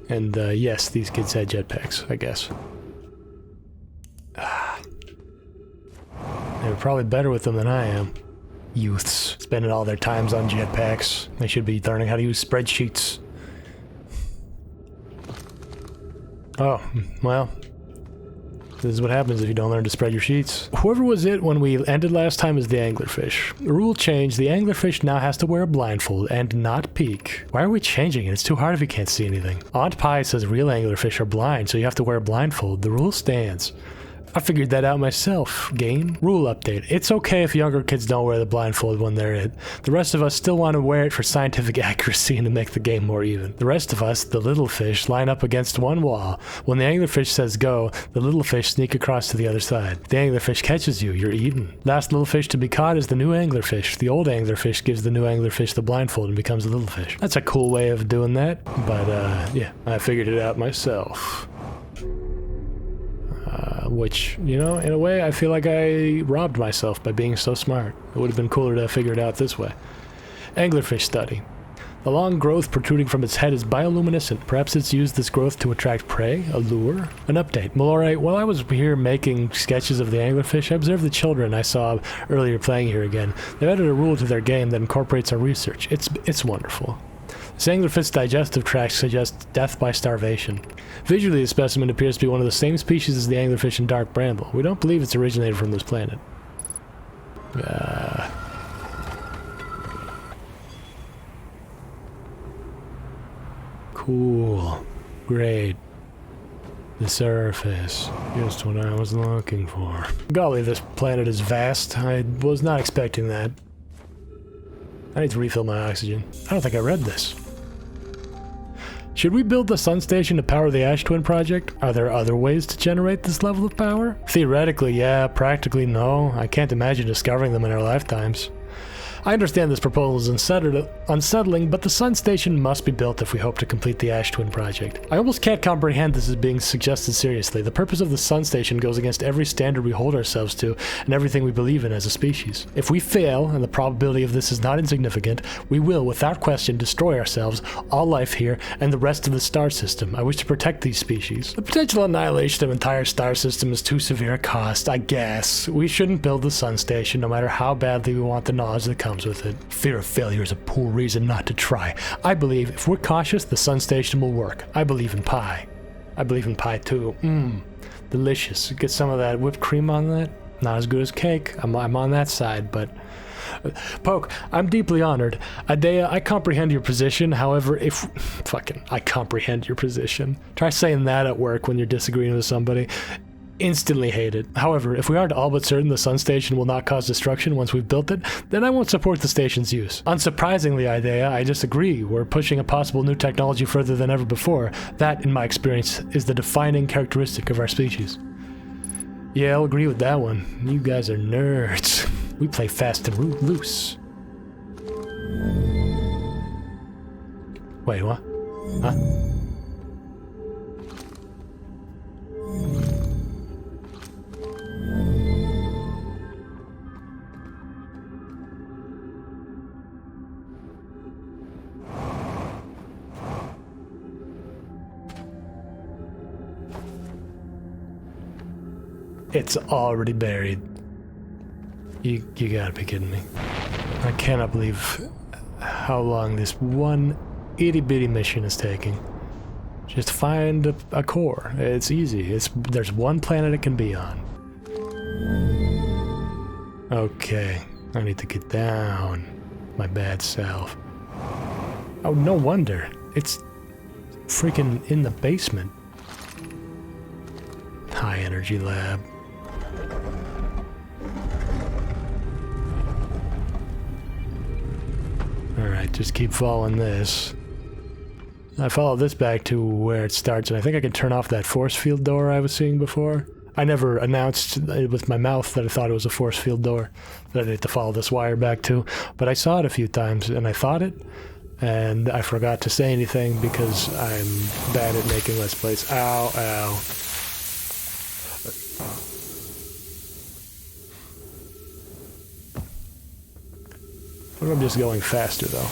And, yes, these kids had jetpacks, I guess. They're probably better with them than I am. Youths, spending all their times on jetpacks. They should be learning how to use spreadsheets. Oh, well... This is what happens if you don't learn to spread your sheets. Whoever was it when we ended last time is the anglerfish. The rule change, the anglerfish now has to wear a blindfold and not peek. Why are we changing it? It's too hard if you can't see anything. Aunt Pie says real anglerfish are blind, so you have to wear a blindfold. The rule stands. I figured that out myself, game. Rule update. It's okay if younger kids don't wear the blindfold when they're it. The rest of us still want to wear it for scientific accuracy and to make the game more even. The rest of us, the little fish, line up against one wall. When the anglerfish says go, the little fish sneak across to the other side. The anglerfish catches you, you're eaten. Last little fish to be caught is the new anglerfish. The old anglerfish gives the new anglerfish the blindfold and becomes a little fish. That's a cool way of doing that, but yeah, I figured it out myself. Which, you know, in a way, I feel like I robbed myself by being so smart. It would have been cooler to figure it out this way. Anglerfish study. The long growth protruding from its head is bioluminescent. Perhaps it's used this growth to attract prey, a lure? An update. Mallory, while I was here making sketches of the anglerfish, I observed the children I saw earlier playing here again. They've added a rule to their game that incorporates our research. It's wonderful. This anglerfish's digestive tract suggests death by starvation. Visually, the specimen appears to be one of the same species as the anglerfish in Dark Bramble. We don't believe it's originated from this planet. Cool. Great. The surface. Just what I was looking for. Golly, this planet is vast. I was not expecting that. I need to refill my oxygen. I don't think I read this. Should we build the sun station to power the Ash Twin project? Are there other ways to generate this level of power? Theoretically, yeah. Practically, no. I can't imagine discovering them in our lifetimes. I understand this proposal is unsettling, but the sun station must be built if we hope to complete the Ash Twin project. I almost can't comprehend this as being suggested seriously. The purpose of the sun station goes against every standard we hold ourselves to and everything we believe in as a species. If we fail, and the probability of this is not insignificant, we will, without question, destroy ourselves, all life here, and the rest of the star system. I wish to protect these species. The potential annihilation of an entire star system is too severe a cost, I guess. We shouldn't build the sun station, no matter how badly we want the knowledge that comes with it. Fear of failure is a poor reason not to try. I believe if we're cautious, the sun station will work. I believe in pie. I believe in pie too. Delicious. Get some of that whipped cream on that. Not as good as cake. I'm on that side, but... Poke, I'm deeply honored. Adea, I comprehend your position. However, I comprehend your position. Try saying that at work when you're disagreeing with somebody. Instantly hate it. However, if we aren't all but certain the sun station will not cause destruction once we've built it, then I won't support the station's use. Unsurprisingly, Idea, I disagree. We're pushing a possible new technology further than ever before. That, in my experience, is the defining characteristic of our species. Yeah, I'll agree with that one. You guys are nerds. We play fast and loose. Wait, what? Huh? It's already buried. You gotta be kidding me. I cannot believe how long this one itty-bitty mission is taking. Just find a core. It's easy. There's one planet it can be on. Okay, I need to get down. My bad self. Oh, no wonder. It's freaking in the basement. High energy lab. Alright, just keep following this. I follow this back to where it starts, and I think I can turn off that force field door I was seeing before. I never announced with my mouth that I thought it was a force field door that I need to follow this wire back to, but I saw it a few times, and I thought it, and I forgot to say anything because I'm bad at making Let's Plays. Ow, ow. What if I'm just going faster, though?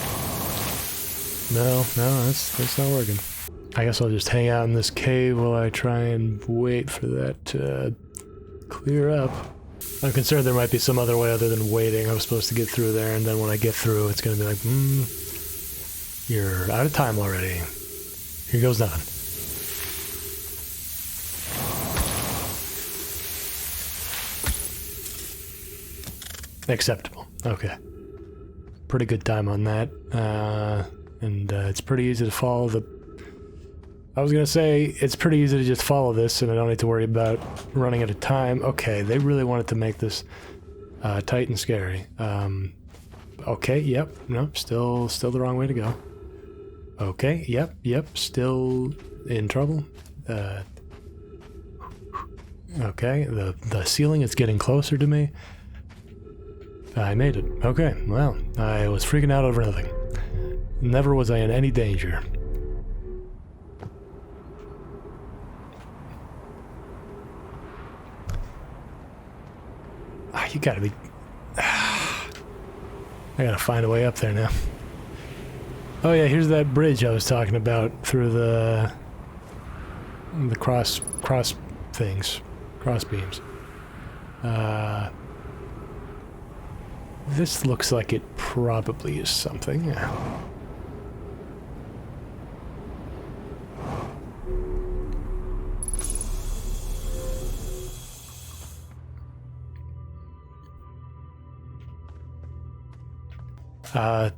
No, that's not working. I guess I'll just hang out in this cave while I try and wait for that to clear up. I'm concerned there might be some other way other than waiting. I was supposed to get through there, and then when I get through, it's gonna be like, you're out of time already. Here goes nothing. Acceptable. Okay. Pretty good time on that. And it's pretty easy to follow the... I was gonna say, it's pretty easy to just follow this and I don't need to worry about running out of time. Okay, they really wanted to make this tight and scary. Okay, yep, nope, still the wrong way to go. Okay, yep, still in trouble. Okay, the ceiling is getting closer to me. I made it. Okay, well, I was freaking out over nothing. Never was I in any danger. You gotta be... I gotta find a way up there now. Oh yeah, here's that bridge I was talking about through the cross things, cross beams. This looks like it probably is something.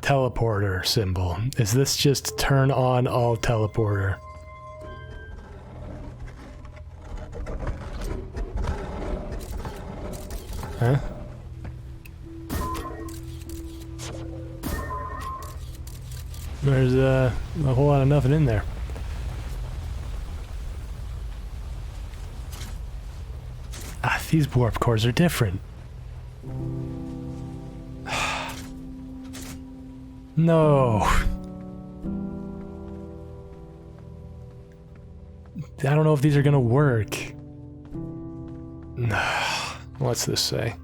Teleporter symbol. Is this just turn on all teleporter? Huh? There's a whole lot of nothing in there. Ah, these warp cores are different. No. I don't know if these are gonna work. What's this say?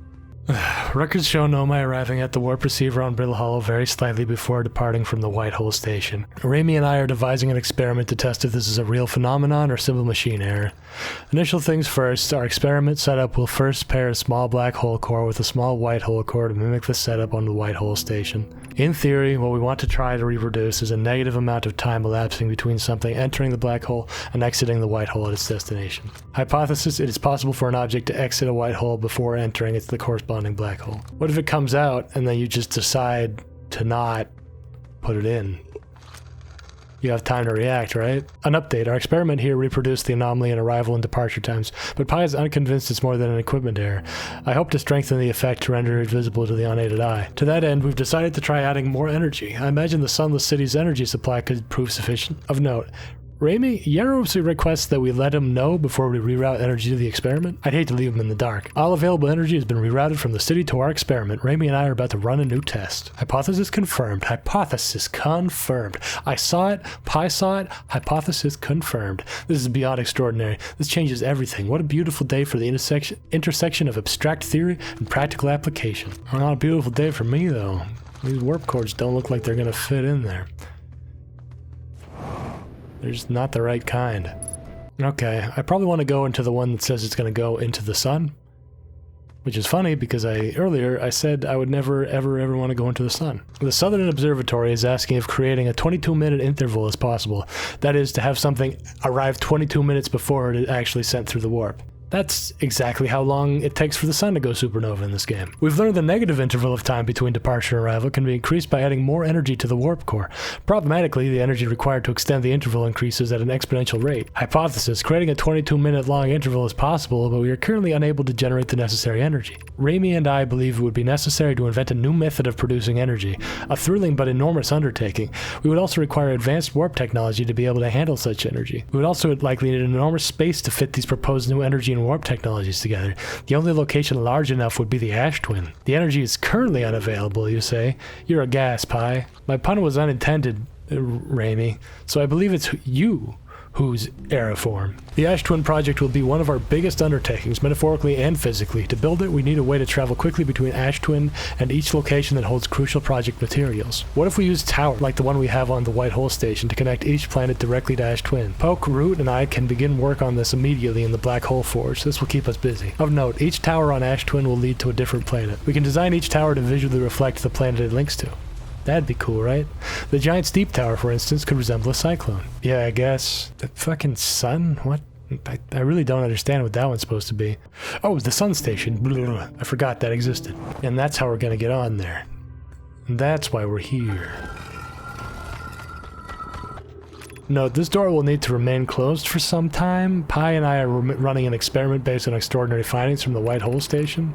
Records show Nomai arriving at the warp receiver on Brittle Hollow very slightly before departing from the White Hole Station. Raimi and I are devising an experiment to test if this is a real phenomenon or simple machine error. Initial things first, our experiment setup will first pair a small black hole core with a small white hole core to mimic the setup on the White Hole Station. In theory, what we want to try to reproduce is a negative amount of time elapsing between something entering the black hole and exiting the white hole at its destination. Hypothesis: it is possible for an object to exit a white hole before entering the corresponding black hole. What if it comes out and then you just decide to not put it in? You have time to react, right? An update. Our experiment here reproduced the anomaly in arrival and departure times, but Pi is unconvinced it's more than an equipment error. I hope to strengthen the effect to render it visible to the unaided eye. To that end, we've decided to try adding more energy. I imagine the Sunless City's energy supply could prove sufficient. Of note, Raimi, Yarosu requests that we let him know before we reroute energy to the experiment. I'd hate to leave him in the dark. All available energy has been rerouted from the city to our experiment. Raimi and I are about to run a new test. Hypothesis confirmed. Hypothesis confirmed. I saw it. Pi saw it. Hypothesis confirmed. This is beyond extraordinary. This changes everything. What a beautiful day for the intersection of abstract theory and practical application. Not a beautiful day for me, though. These warp cores don't look like they're going to fit in there. They're just not the right kind. Okay, I probably want to go into the one that says it's going to go into the sun. Which is funny because earlier I said I would never ever want to go into the sun. The Southern Observatory is asking if creating a 22-minute interval is possible. That is, to have something arrive 22 minutes before it is actually sent through the warp. That's exactly how long it takes for the sun to go supernova in this game. We've learned the negative interval of time between departure and arrival can be increased by adding more energy to the warp core. Problematically, the energy required to extend the interval increases at an exponential rate. Hypothesis: creating a 22-minute long interval is possible, but we are currently unable to generate the necessary energy. Raimi and I believe it would be necessary to invent a new method of producing energy, a thrilling but enormous undertaking. We would also require advanced warp technology to be able to handle such energy. We would also likely need an enormous space to fit these proposed new energy and warp technologies together. The only location large enough would be the Ash Twin. The energy is currently unavailable, you say? You're a gas, Pi. My pun was unintended, Raimi, so I believe it's you who's aeriform. The Ash Twin project will be one of our biggest undertakings, metaphorically and physically. To build it, we need a way to travel quickly between Ash Twin and each location that holds crucial project materials. What if we use tower, like the one we have on the White Hole Station, to connect each planet directly to Ash Twin? Poke, Root, and I can begin work on this immediately in the Black Hole Forge. This will keep us busy. Of note, each tower on Ash Twin will lead to a different planet. We can design each tower to visually reflect the planet it links to. That'd be cool, right? The giant steep tower, for instance, could resemble a cyclone. Yeah, I guess. The fucking sun? What? I really don't understand what that one's supposed to be. Oh, the sun station. Blah, I forgot that existed. And that's how we're gonna get on there. And that's why we're here. Note, this door will need to remain closed for some time. Pi and I are running an experiment based on extraordinary findings from the White Hole Station.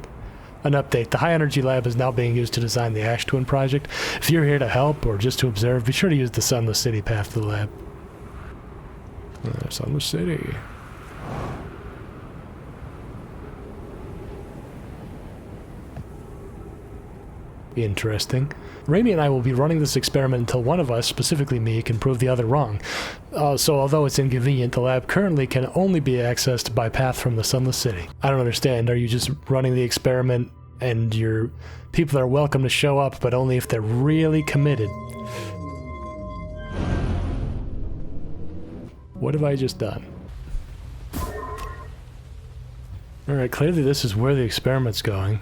An update: the High Energy Lab is now being used to design the Ash Twin project. If you're here to help or just to observe, be sure to use the Sunless City path to the lab. Sunless City. Interesting. Raimi and I will be running this experiment until one of us, specifically me, can prove the other wrong. So although it's inconvenient, the lab currently can only be accessed by path from the Sunless City. I don't understand. Are you just running the experiment and your people are welcome to show up, but only if they're really committed? What have I just done? Alright, clearly this is where the experiment's going.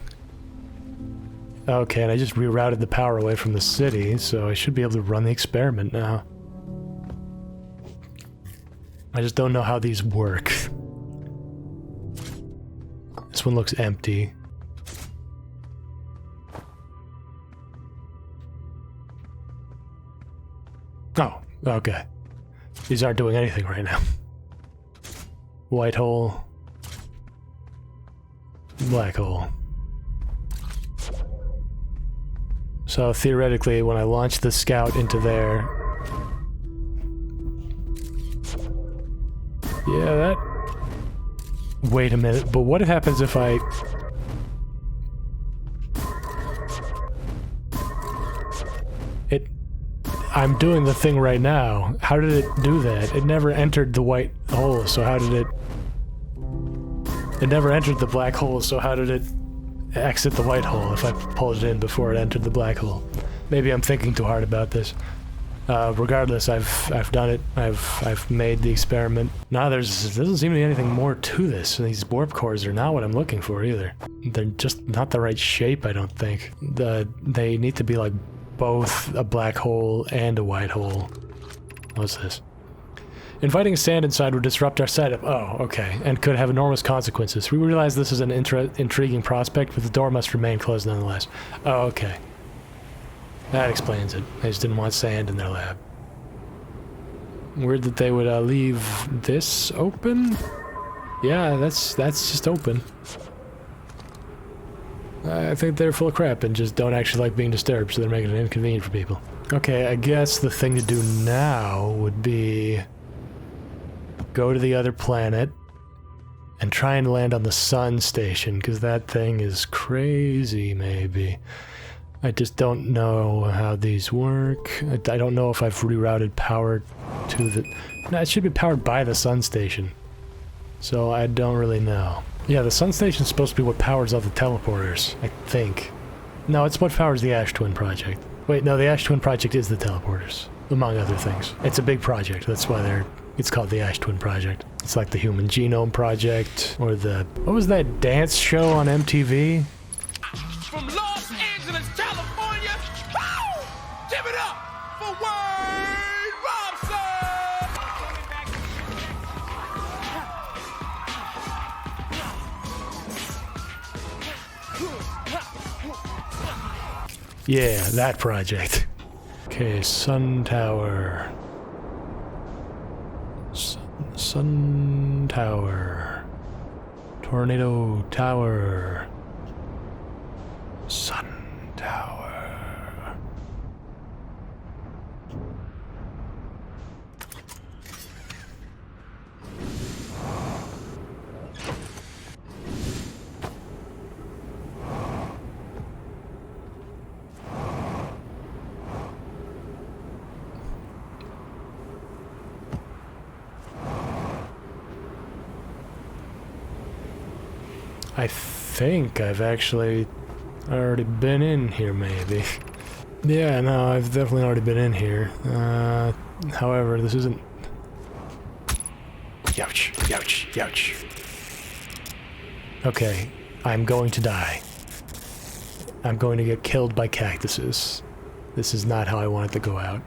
Okay, and I just rerouted the power away from the city, so I should be able to run the experiment now. I just don't know how these work. This one looks empty. Oh, okay. These aren't doing anything right now. White hole. Black hole. So theoretically, when I launch the scout into there... Yeah, that... Wait a minute, but what happens if I... I'm doing the thing right now. How did it do that? It never entered the white hole, so how did it... It never entered the black hole, so how did it exit the white hole if I pulled it in before it entered the black hole? Maybe I'm thinking too hard about this. Regardless, I've done it. I've made the experiment. Now there doesn't seem to be anything more to this. These warp cores are not what I'm looking for either. They're just not the right shape, I don't think. They need to be like both a black hole and a white hole. What's this? Inviting sand inside would disrupt our setup. Oh, okay. And could have enormous consequences. We realize this is an intriguing prospect, but the door must remain closed nonetheless. Oh, okay. That explains it. They just didn't want sand in their lab. Weird that they would leave this open? Yeah, that's just open. I think they're full of crap and just don't actually like being disturbed, so they're making it inconvenient for people. Okay, I guess the thing to do now would be... go to the other planet and try and land on the sun station, because that thing is crazy, maybe. I just don't know how these work. I don't know if I've rerouted power to the... No, it should be powered by the sun station. So I don't really know. Yeah, the sun station's supposed to be what powers all the teleporters, I think. No, it's what powers the Ash Twin project. Wait, no, the Ash Twin project is the teleporters, among other things. It's a big project, that's why it's called the Ash Twin project. It's like the Human Genome Project, or the... What was that dance show on MTV? From Los Angeles, California, woo! Give it up for Wade Robson! Yeah, that project. Okay, Sun Tower. Sun Tower. Tornado Tower. Sun Tower. I think I've actually already been in here, maybe. Yeah, no, I've definitely already been in here. However, this isn't... Youch, youch, youch. Okay, I'm going to die. I'm going to get killed by cactuses. This is not how I want it to go out.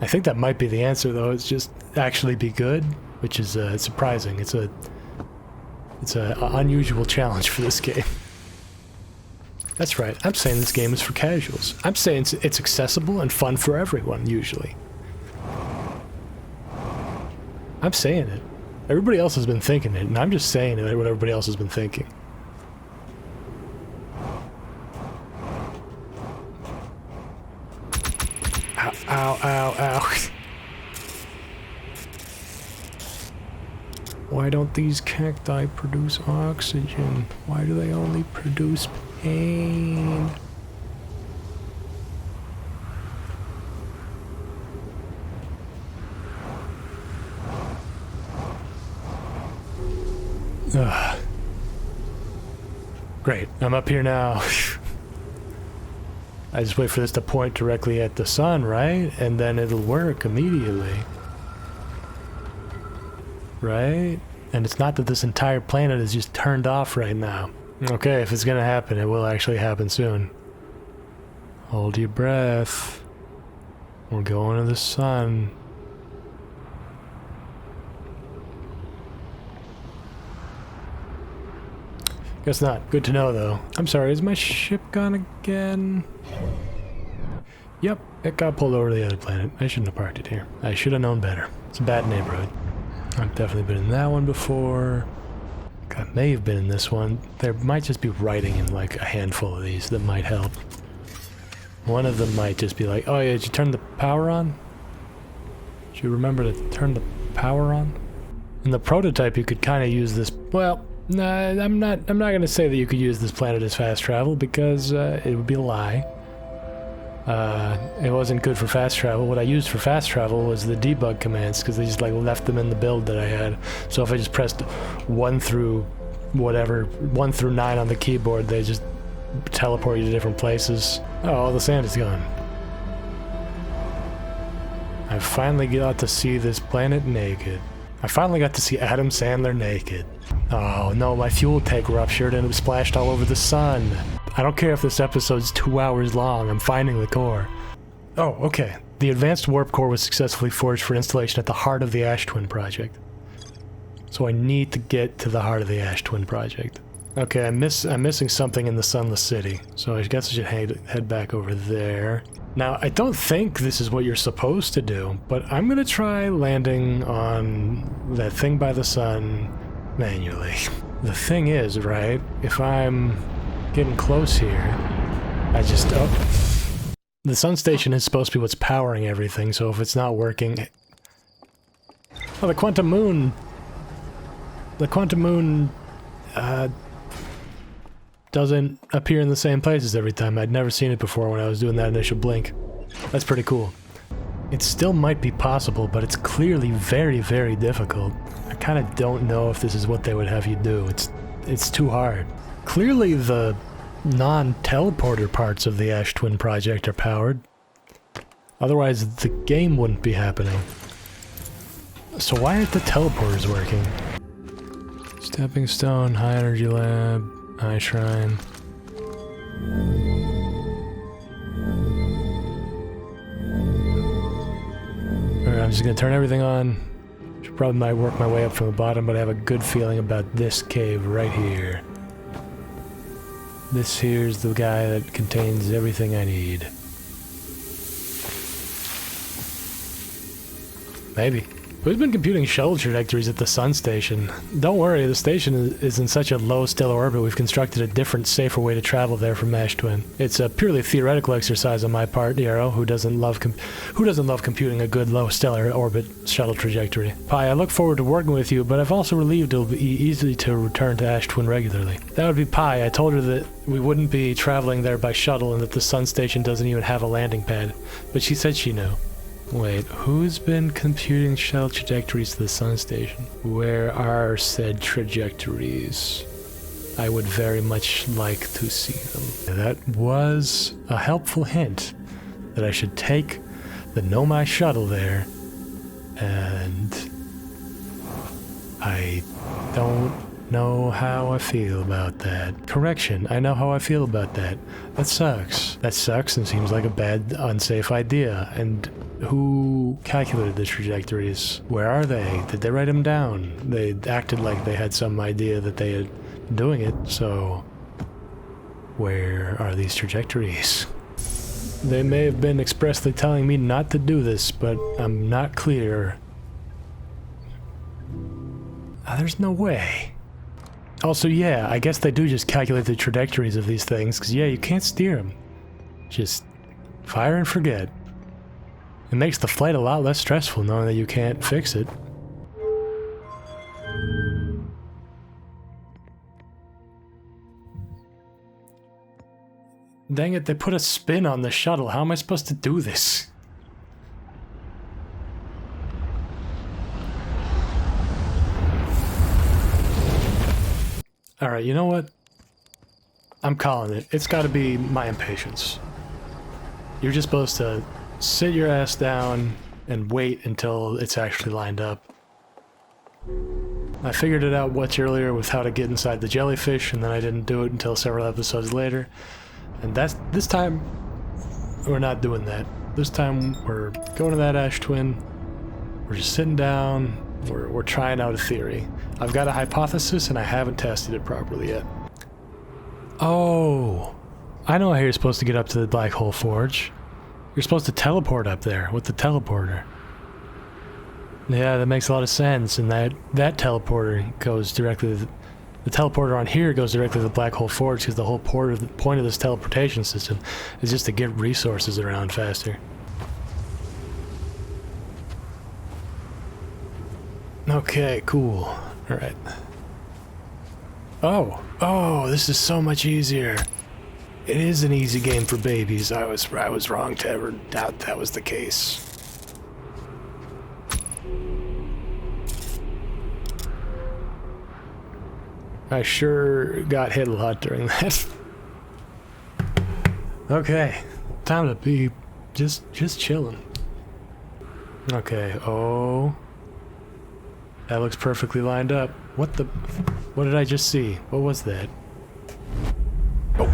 I think that might be the answer, though. It's just actually be good, which is surprising. It's an unusual challenge for this game. That's right, I'm saying this game is for casuals. I'm saying it's accessible and fun for everyone, usually. I'm saying it. Everybody else has been thinking it, and I'm just saying it what everybody else has been thinking. Ow, ow, ow, ow. Why don't these cacti produce oxygen? Why do they only produce pain? Ugh. Great, I'm up here now. I just wait for this to point directly at the sun, right? And then it'll work immediately. right? And it's not that this entire planet is just turned off right now. Okay, if it's gonna happen, it will actually happen soon. Hold your breath. We're going to the sun. Guess not. Good to know, though. I'm sorry, is my ship gone again? Yep, it got pulled over to the other planet. I shouldn't have parked it here. I should have known better. It's a bad neighborhood. I've definitely been in that one before. I may have been in this one. There might just be writing in like a handful of these that might help. One of them might just be like, oh yeah, did you turn the power on? Did you remember to turn the power on? In the prototype you could kind of use this, well, nah, I'm not gonna say that you could use this planet as fast travel because it would be a lie. It wasn't good for fast travel. What I used for fast travel was the debug commands because they just like left them in the build that I had. So if I just pressed 1 through 9 on the keyboard, they just teleport you to different places. Oh, all the sand is gone. I finally got to see this planet naked. I finally got to see Adam Sandler naked. Oh no, my fuel tank ruptured and it splashed all over the sun. I don't care if this episode's 2 hours long, I'm finding the core. Oh, okay. The advanced warp core was successfully forged for installation at the heart of the Ash Twin project. So I need to get to the heart of the Ash Twin project. Okay, I'm missing something in the Sunless City, so I guess I should head back over there. Now, I don't think this is what you're supposed to do, but I'm gonna try landing on that thing by the sun manually. The thing is, right, if I'm getting close here, the sun station is supposed to be what's powering everything, so if it's not working... Oh, the quantum moon doesn't appear in the same places every time. I'd never seen it before when I was doing that initial blink. That's pretty cool. It still might be possible, but it's clearly very, very difficult. I kind of don't know if this is what they would have you do. It's too hard. Clearly the non-teleporter parts of the Ash Twin project are powered. Otherwise the game wouldn't be happening. So why aren't the teleporters working? Stepping stone, high energy lab, high shrine. Alright, I'm just gonna turn everything on. Should probably might work my way up from the bottom, but I have a good feeling about this cave right here. This here's the guy that contains everything I need. Maybe. Who's been computing shuttle trajectories at the sun station? Don't worry, the station is in such a low stellar orbit we've constructed a different, safer way to travel there from Ash Twin. It's a purely theoretical exercise on my part, Yarrow, who doesn't love computing a good low stellar orbit shuttle trajectory. Pi, I look forward to working with you, but I've also relieved it'll be easy to return to Ash Twin regularly. That would be Pi. I told her that we wouldn't be traveling there by shuttle and that the sun station doesn't even have a landing pad, but she said she knew. Wait, who's been computing shuttle trajectories to the sun station? Where are said trajectories? I would very much like to see them. That was a helpful hint that I should take the Nomai shuttle there, and I don't know how I feel about that. Correction, I know how I feel about that. That sucks. That sucks and seems like a bad, unsafe idea, and who calculated the trajectories? Where are they? Did they write them down? They acted like they had some idea that they had been doing it, so where are these trajectories? They may have been expressly telling me not to do this, but I'm not clear. There's no way. Also, yeah, I guess they do just calculate the trajectories of these things, because yeah, you can't steer them. Just fire and forget. It makes the flight a lot less stressful knowing that you can't fix it. Dang it, they put a spin on the shuttle. How am I supposed to do this? Alright, you know what? I'm calling it. It's gotta be my impatience. You're just supposed to sit your ass down and wait until it's actually lined up. I figured it out much earlier with how to get inside the jellyfish, and then I didn't do it until several episodes later. And this time, we're not doing that. This time, we're going to that ash twin. We're just sitting down. We're trying out a theory. I've got a hypothesis, and I haven't tested it properly yet. Oh, I know how you're supposed to get up to the Black Hole Forge. You're supposed to teleport up there with the teleporter. Yeah, that makes a lot of sense, and that teleporter goes directly to the teleporter on here goes directly to the Black Hole Forge, because the whole point of this teleportation system is just to get resources around faster. Okay, cool. Alright. Oh, this is so much easier. It is an easy game for babies. I was wrong to ever doubt that was the case. I sure got hit a lot during that. Okay, time to be just chilling. Okay, oh. That looks perfectly lined up. What did I just see? What was that? Oh.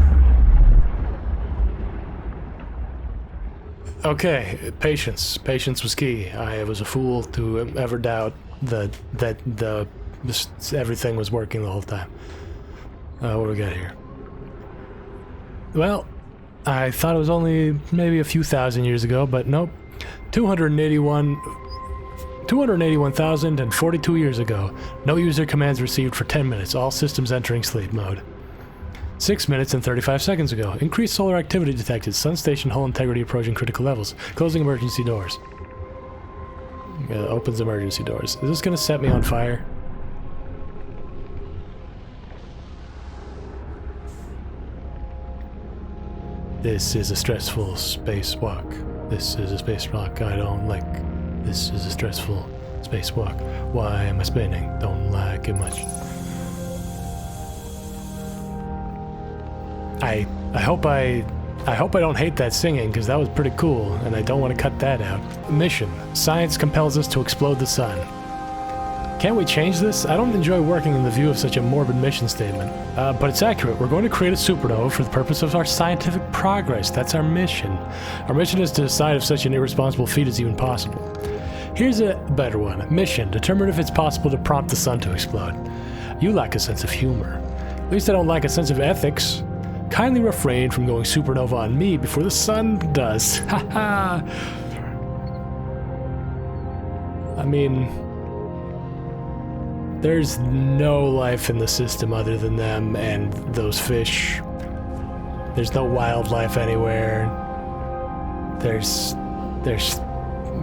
Okay, patience. Patience was key. I was a fool to ever doubt that everything was working the whole time. What do we got here? Well, I thought it was only maybe a few thousand years ago, but nope. 281,042 years ago. No user commands received for 10 minutes. All systems entering sleep mode. 6 minutes and 35 seconds ago. Increased solar activity detected. Sun station hull integrity approaching critical levels. Closing emergency doors. Opens emergency doors. Is this gonna set me on fire? This is a stressful spacewalk. This is a spacewalk I don't like. This is a stressful spacewalk. Why am I spinning? Don't like it much. I hope I don't hate that singing, because that was pretty cool, and I don't want to cut that out. Mission. Science compels us to explode the sun. Can't we change this? I don't enjoy working in the view of such a morbid mission statement. But it's accurate. We're going to create a supernova for the purpose of our scientific progress. That's our mission. Our mission is to decide if such an irresponsible feat is even possible. Here's a better one. Mission. Determine if it's possible to prompt the sun to explode. You lack a sense of humor. At least I don't lack a sense of ethics. Kindly refrain from going supernova on me before the sun does. Haha. I mean, there's no life in the system other than them and those fish. There's no wildlife anywhere.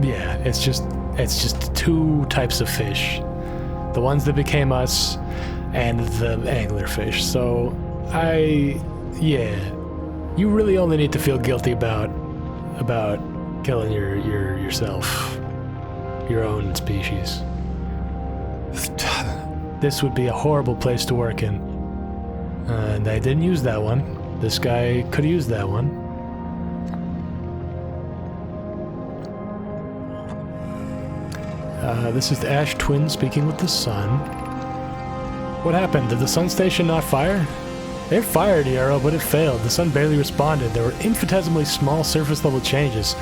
Yeah, it's just two types of fish. The ones that became us and the anglerfish. So, yeah, you really only need to feel guilty about killing yourself, your own species. This would be a horrible place to work in. And I didn't use that one. This guy could have used that one. This is the Ash Twin speaking with the sun. What happened? Did the sun station not fire? It fired the arrow, but it failed. The sun barely responded. There were infinitesimally small surface-level changes,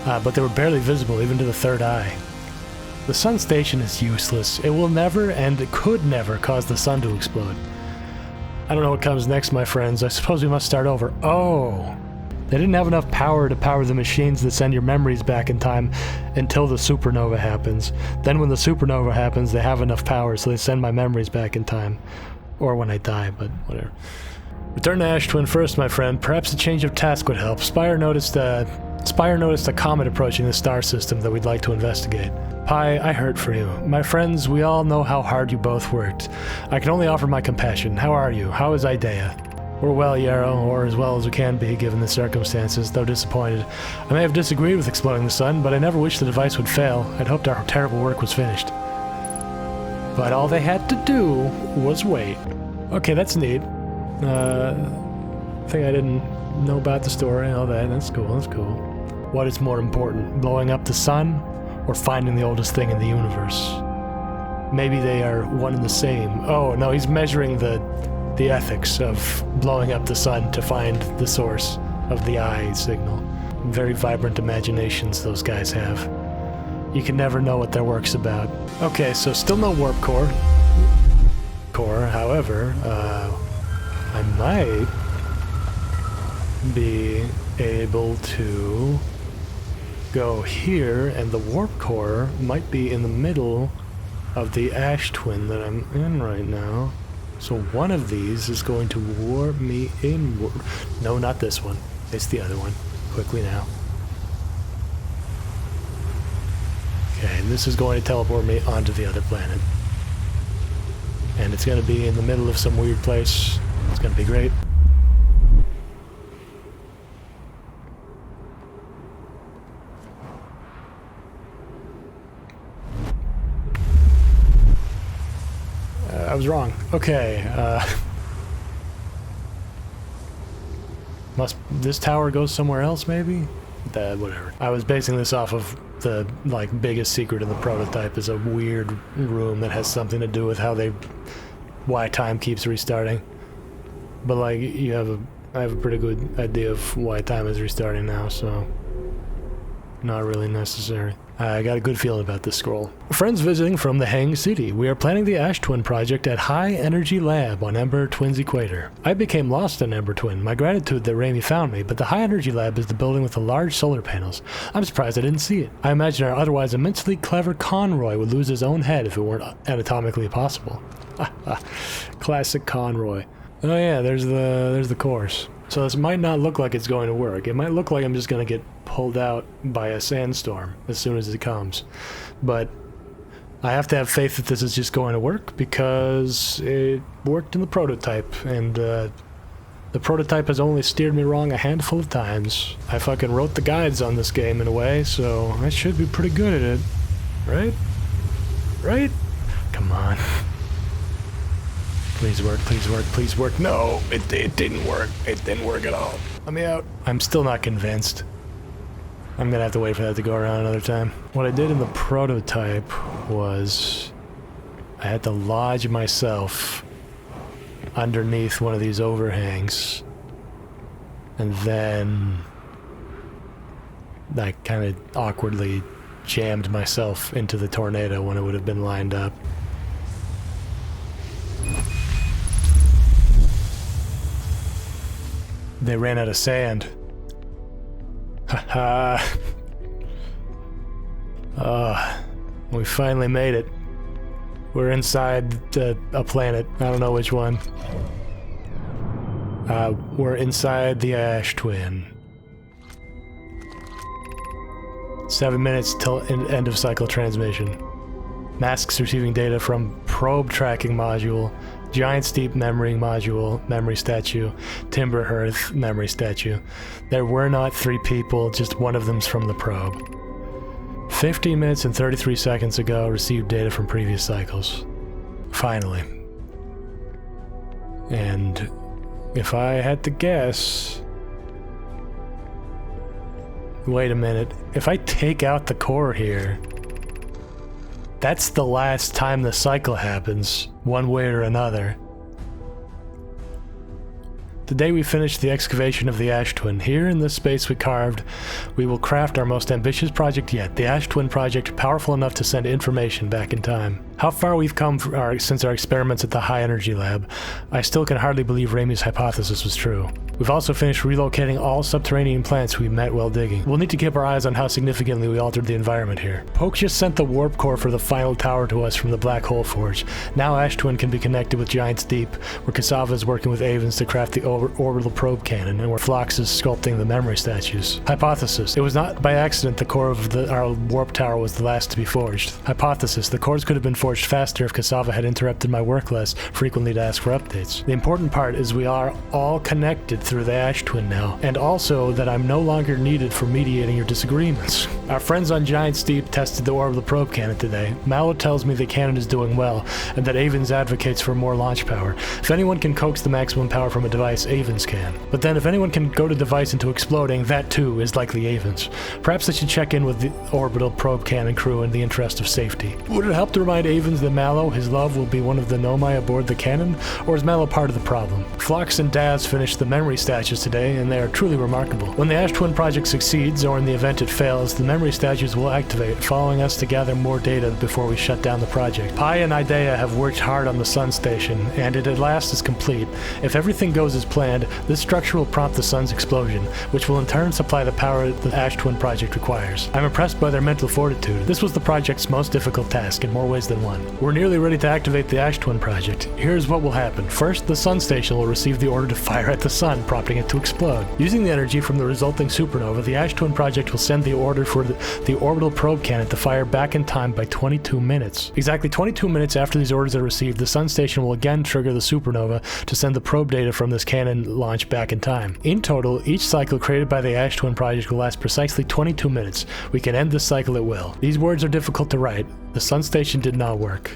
but they were barely visible even to the third eye. The sun station is useless. It will never and could never cause the sun to explode. I don't know what comes next, my friends. I suppose we must start over. Oh! They didn't have enough power to power the machines that send your memories back in time until the supernova happens. Then when the supernova happens, they have enough power, so they send my memories back in time. Or when I die, but whatever. Return to Ash Twin first, my friend. Perhaps a change of task would help. Spire noticed a comet approaching the star system that we'd like to investigate. Pi, I hurt for you. My friends, we all know how hard you both worked. I can only offer my compassion. How are you? How is Idea? We're well, Yarrow, or as well as we can be, given the circumstances, though disappointed. I may have disagreed with exploding the sun, but I never wished the device would fail. I'd hoped our terrible work was finished. But all they had to do was wait. Okay, that's neat. I think I didn't know about the story and all that. That's cool, that's cool. What is more important, blowing up the sun or finding the oldest thing in the universe? Maybe they are one and the same. Oh, no, he's measuring the ethics of blowing up the sun to find the source of the eye signal. Very vibrant imaginations those guys have. You can never know what their work's about. Okay, so still no warp core. However, I might be able to go here, and the warp core might be in the middle of the ash twin that I'm in right now. So one of these is going to warp me inward. No, not this one. It's the other one. Quickly now. Okay, and this is going to teleport me onto the other planet. And it's going to be in the middle of some weird place. It's going to be great. I was wrong. Okay, this tower go somewhere else, maybe? Whatever. I was basing this off of the, biggest secret in the prototype is a weird room that has something to do with why time keeps restarting. But, I have a pretty good idea of why time is restarting now, so not really necessary. I got a good feeling about this scroll. Friends visiting from the Hang City. We are planning the Ash Twin project at High Energy Lab on Ember Twin's equator. I became lost in Ember Twin. My gratitude that Raimi found me, but the High Energy Lab is the building with the large solar panels. I'm surprised I didn't see it. I imagine our otherwise immensely clever Conroy would lose his own head if it weren't anatomically possible. Classic Conroy. Oh yeah, there's the course. So this might not look like it's going to work. It might look like I'm just going to get pulled out by a sandstorm as soon as it comes. But I have to have faith that this is just going to work because it worked in the prototype, and the prototype has only steered me wrong a handful of times. I fucking wrote the guides on this game in a way, so I should be pretty good at it. Right? Right? Come on. Please work, please work, please work. No, it didn't work. It didn't work at all. Let me out. I'm still not convinced. I'm gonna have to wait for that to go around another time. What I did in the prototype was I had to lodge myself underneath one of these overhangs, and then I kind of awkwardly jammed myself into the tornado when it would have been lined up. They ran out of sand. Haha. We finally made it. We're inside a planet. I don't know which one. We're inside the Ash Twin. 7 minutes till end of cycle transmission. Masks receiving data from probe tracking module. Giant Steep memory module, memory statue, Timber Hearth memory statue. There were not 3 people, just one of them's from the probe. 15 minutes and 33 seconds ago, received data from previous cycles. Finally. And if I had to guess... Wait a minute. If I take out the core here... That's the last time the cycle happens, one way or another. Today we finished the excavation of the Ash Twin. Here in this space we carved, we will craft our most ambitious project yet, the Ash Twin project, powerful enough to send information back in time. How far we've come since our experiments at the High Energy Lab. I still can hardly believe Raimi's hypothesis was true. We've also finished relocating all subterranean plants we met while digging. We'll need to keep our eyes on how significantly we altered the environment here. Poke just sent the warp core for the final tower to us from the Black Hole Forge. Now Ash Twin can be connected with Giant's Deep, where Cassava is working with Avens to craft the orbital probe cannon, and where Phlox is sculpting the memory statues. Hypothesis. It was not by accident the core of our warp tower was the last to be forged. Hypothesis. The cores could have been forged faster if Cassava had interrupted my work less frequently to ask for updates. The important part is we are all connected through the Ash Twin now, and also that I'm no longer needed for mediating your disagreements. Our friends on Giant Steep tested the orbital probe cannon today. Mallow tells me the cannon is doing well, and that Avens advocates for more launch power. If anyone can coax the maximum power from a device, Avens can. But then if anyone can goad a device into exploding, that too is likely Avens. Perhaps they should check in with the orbital probe cannon crew in the interest of safety. Would it help to remind Avens that Mallow, his love, will be one of the Nomai aboard the cannon, or is Mallow part of the problem? Phlox and Daz finished the memory statues today, and they are truly remarkable. When the Ash Twin project succeeds, or in the event it fails, the memory statues will activate, following us to gather more data before we shut down the project. Pi and Idea have worked hard on the Sun Station, and it at last is complete. If everything goes as planned, this structure will prompt the Sun's explosion, which will in turn supply the power the Ash Twin project requires. I'm impressed by their mental fortitude. This was the project's most difficult task in more ways than one. We're nearly ready to activate the Ash Twin project. Here's what will happen. First, the Sun Station will receive the order to fire at the Sun, prompting it to explode. Using the energy from the resulting supernova, the Ash Twin project will send the order for the orbital probe cannon to fire back in time by 22 minutes. Exactly 22 minutes after these orders are received, the Sun Station will again trigger the supernova to send the probe data from this cannon launch back in time. In total, each cycle created by the Ash Twin project will last precisely 22 minutes. We can end this cycle at will. These words are difficult to write. The Sun Station did not work.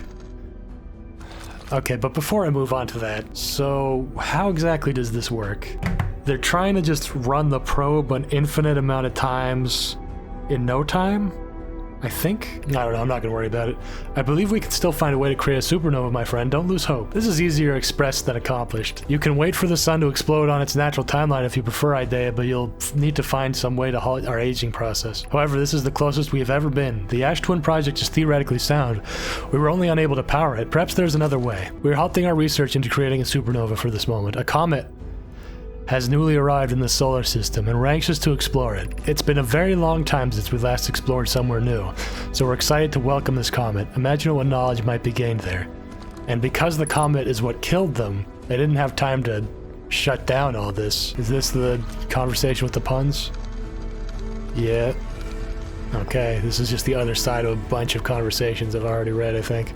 Okay, but before I move on to that, so how exactly does this work? They're trying to just run the probe an infinite amount of times in no time? I think? I don't know, I'm not going to worry about it. I believe we can still find a way to create a supernova, my friend. Don't lose hope. This is easier expressed than accomplished. You can wait for the sun to explode on its natural timeline if you prefer, Idea, but you'll need to find some way to halt our aging process. However, this is the closest we have ever been. The Ash Twin project is theoretically sound. We were only unable to power it. Perhaps there's another way. We're halting our research into creating a supernova for this moment. A comet has newly arrived in the solar system, and we're anxious to explore it. It's been a very long time since we last explored somewhere new, so we're excited to welcome this comet. Imagine what knowledge might be gained there. And because the comet is what killed them, they didn't have time to shut down all this. Is this the conversation with the puns? Yeah. Okay, this is just the other side of a bunch of conversations I've already read, I think.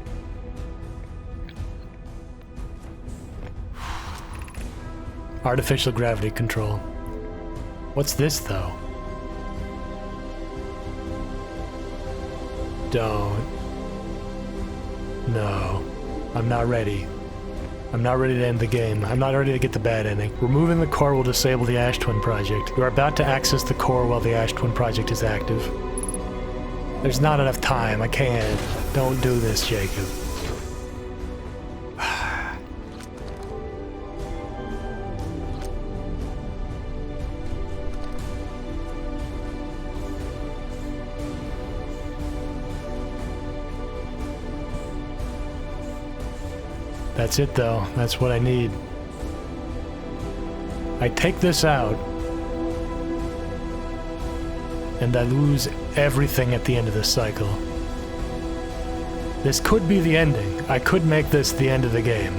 Artificial gravity control. What's this, though? Don't. No. I'm not ready. I'm not ready to end the game. I'm not ready to get the bad ending. Removing the core will disable the Ash Twin project. You are about to access the core while the Ash Twin project is active. There's not enough time. I can't. Don't do this, Jacob. That's it, though. That's what I need. I take this out, and I lose everything at the end of this cycle. This could be the ending. I could make this the end of the game.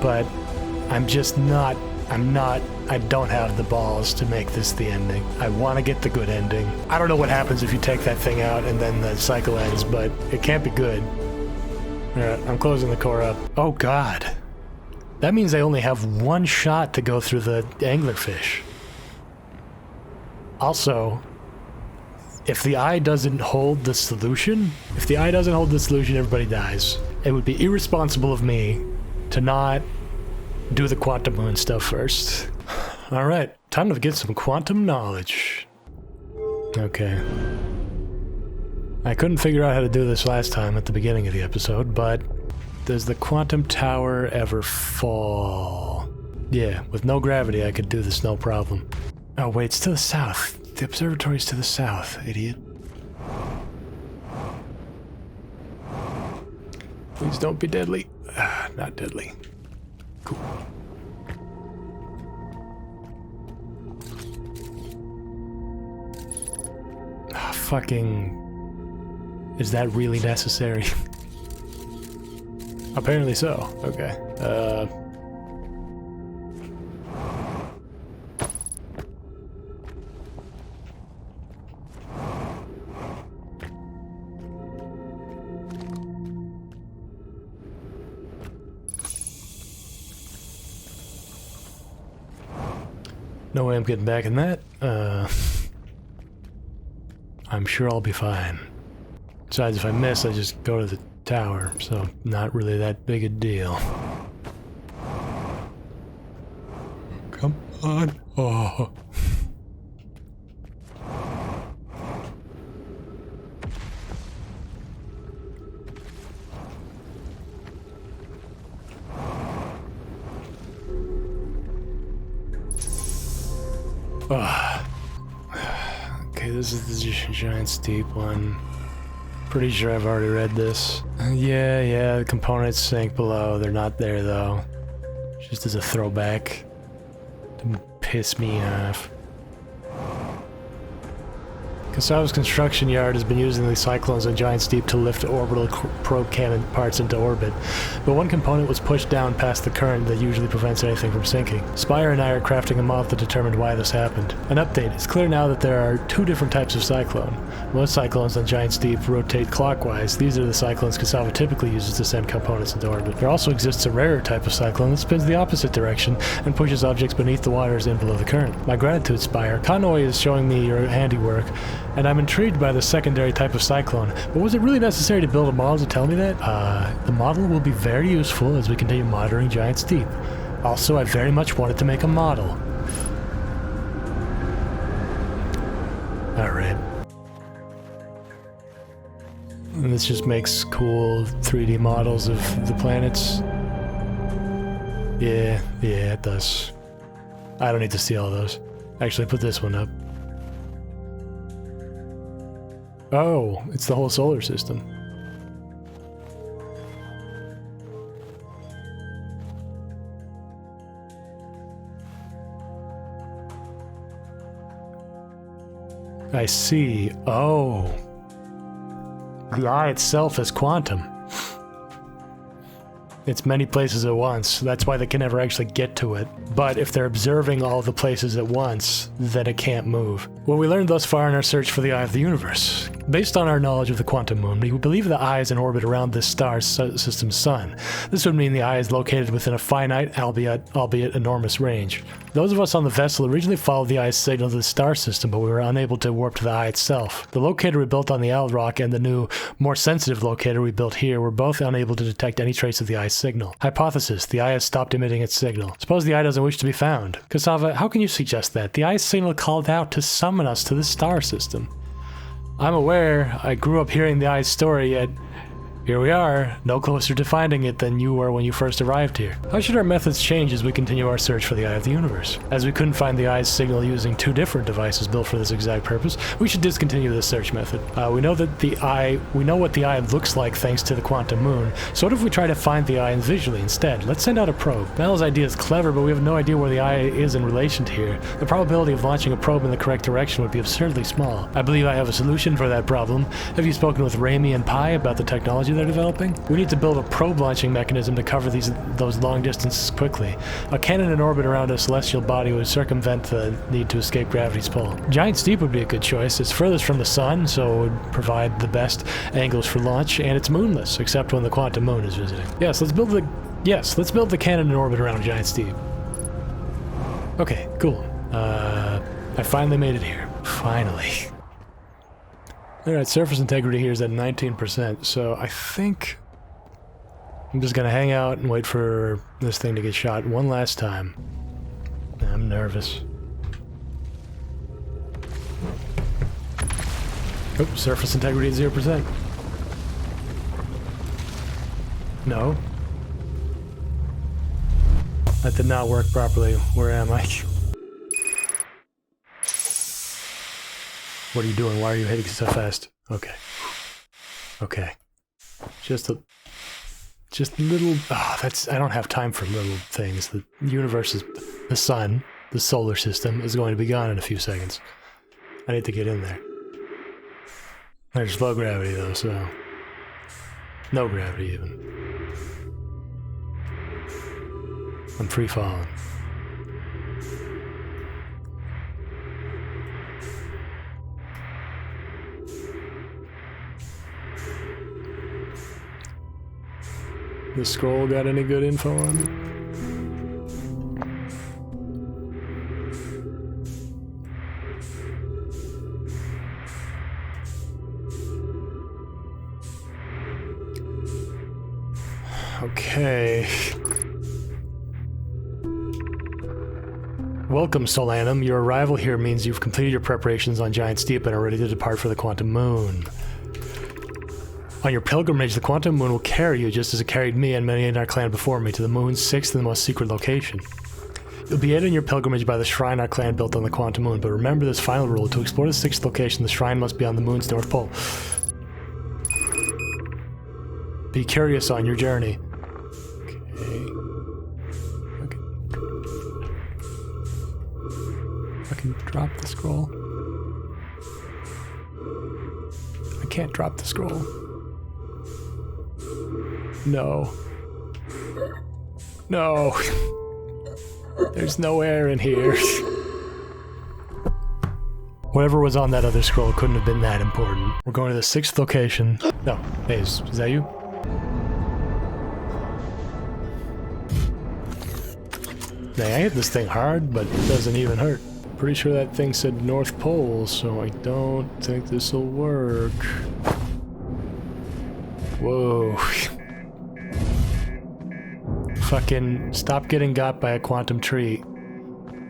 But I'm just not... I don't have the balls to make this the ending. I want to get the good ending. I don't know what happens if you take that thing out and then the cycle ends, but it can't be good. Alright, I'm closing the core up. Oh god. That means I only have one shot to go through the anglerfish. Also, if the eye doesn't hold the solution, everybody dies. It would be irresponsible of me to not do the quantum moon stuff first. Alright, time to get some quantum knowledge. Okay. I couldn't figure out how to do this last time at the beginning of the episode, but does the quantum tower ever fall? Yeah, with no gravity I could do this no problem. Oh wait, it's to the south. The observatory's to the south, idiot. Please don't be deadly. Not deadly. Cool. Fucking... Is that really necessary? Apparently so. Okay. No way I'm getting back in that. I'm sure I'll be fine. Besides, if I miss, I just go to the tower, so not really that big a deal. Come on. Oh. Okay, this is the giant steep one. Pretty sure I've already read this. Yeah, the components sank below. They're not there though. Just as a throwback. To piss me off. Kasava's construction yard has been using the cyclones on Giant Steep to lift orbital probe cannon parts into orbit, but one component was pushed down past the current that usually prevents anything from sinking. Spire and I are crafting a model that determined why this happened. An update. It's clear now that there are two different types of cyclone. Most cyclones on Giant Steep rotate clockwise. These are the cyclones Kasava typically uses to send components into orbit. There also exists a rarer type of cyclone that spins the opposite direction and pushes objects beneath the waters in below the current. My gratitude, Spire. Conway is showing me your handiwork, and I'm intrigued by the secondary type of cyclone. But was it really necessary to build a model to tell me that? The model will be very useful as we continue monitoring Giant Steep. Also, I very much wanted to make a model. Alright. And this just makes cool 3D models of the planets. Yeah, it does. I don't need to see all those. Actually, put this one up. Oh, it's the whole solar system. I see. Oh. The eye itself is quantum. It's many places at once. That's why they can never actually get to it. But if they're observing all the places at once, then it can't move. What we learned thus far in our search for the Eye of the Universe. Based on our knowledge of the quantum moon, we believe the Eye is in orbit around this star system's sun. This would mean the Eye is located within a finite, albeit enormous range. Those of us on the vessel originally followed the Eye's signal to the star system, but we were unable to warp to the Eye itself. The locator we built on the Owl Rock and the new, more sensitive locator we built here were both unable to detect any trace of the Eye's signal. Hypothesis: the Eye has stopped emitting its signal. Suppose the Eye doesn't wish to be found. Kasava, how can you suggest that? The Eye's signal called out to summon us to the star system. I'm aware. I grew up hearing the Eye's story, yet here we are, no closer to finding it than you were when you first arrived here. How should our methods change as we continue our search for the Eye of the Universe? As we couldn't find the Eye's signal using two different devices built for this exact purpose, we should discontinue this search method. We know what the Eye looks like thanks to the quantum moon, so what if we try to find the Eye visually instead? Let's send out a probe. Mel's idea is clever, but we have no idea where the Eye is in relation to here. The probability of launching a probe in the correct direction would be absurdly small. I believe I have a solution for that problem. Have you spoken with Raimi and Pi about the technology they're developing? We need to build a probe launching mechanism to cover those long distances quickly. A cannon in orbit around a celestial body would circumvent the need to escape gravity's pull. Giant Steep would be a good choice. It's furthest from the sun, so it would provide the best angles for launch, and it's moonless, except when the quantum moon is visiting. Let's build the cannon in orbit around Giant Steep. Okay, cool. I finally made it here. Finally. Alright, surface integrity here is at 19%, so I think I'm just gonna hang out and wait for this thing to get shot one last time. I'm nervous. Oh, surface integrity at 0%. No. That did not work properly. Where am I? What are you doing? Why are you hitting so fast? Okay. Okay. Just little... I don't have time for little things. The universe is... The sun, the solar system, is going to be gone in a few seconds. I need to get in there. There's low gravity though, so... No gravity even. I'm free falling. The scroll got any good info on Okay. Welcome, Solanum. Your arrival here means you've completed your preparations on Giant Steep and are ready to depart for the Quantum Moon. On your pilgrimage, the Quantum Moon will carry you just as it carried me and many in our clan before me to the Moon's sixth and most secret location. You'll be aided in your pilgrimage by the shrine our clan built on the Quantum Moon, but remember this final rule. To explore the sixth location, the shrine must be on the Moon's North Pole. Be curious on your journey. Okay. I can drop the scroll. I can't drop the scroll. No. No. There's no air in here. Whatever was on that other scroll couldn't have been that important. We're going to the sixth location. No. Hey, is that you? Dang, I hit this thing hard, but it doesn't even hurt. Pretty sure that thing said North Pole, so I don't think this'll work. Whoa. Fucking stop getting got by a quantum tree.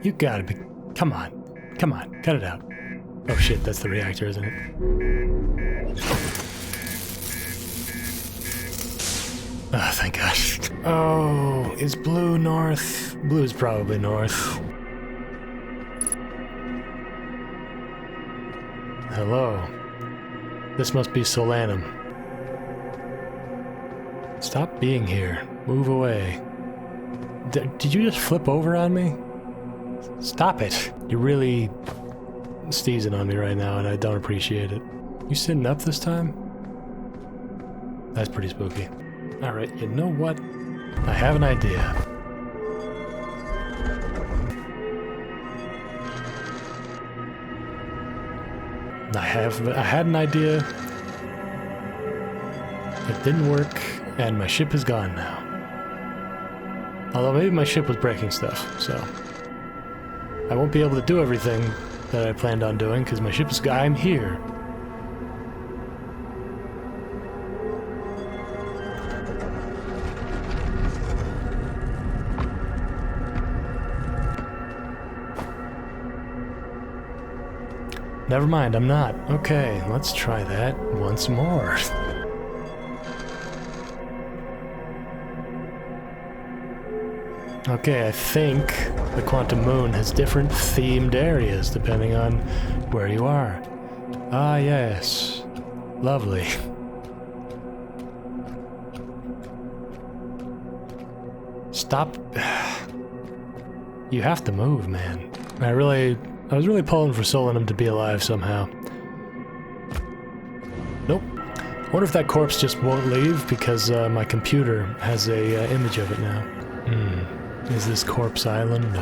You gotta be... Come on. Come on. Cut it out. Oh shit, that's the reactor, isn't it? Oh, thank God. Oh, is blue north? Blue's probably north. Hello. This must be Solanum. Stop being here. Move away. Did you just flip over on me? Stop it. You're really steezing on me right now, and I don't appreciate it. You sitting up this time? That's pretty spooky. Alright, you know what? I have an idea. I had an idea. It didn't work, and my ship is gone now. Although maybe my ship was breaking stuff, so I won't be able to do everything that I planned on doing because my ship is gone. I'm here. Never mind, I'm not. Okay, let's try that once more. Okay, I think the Quantum Moon has different themed areas depending on where you are. Ah, yes. Lovely. Stop. You have to move, man. I was really pulling for Solanum to be alive somehow. Nope. I wonder if that corpse just won't leave because my computer has a image of it now. Is this Corpse Island?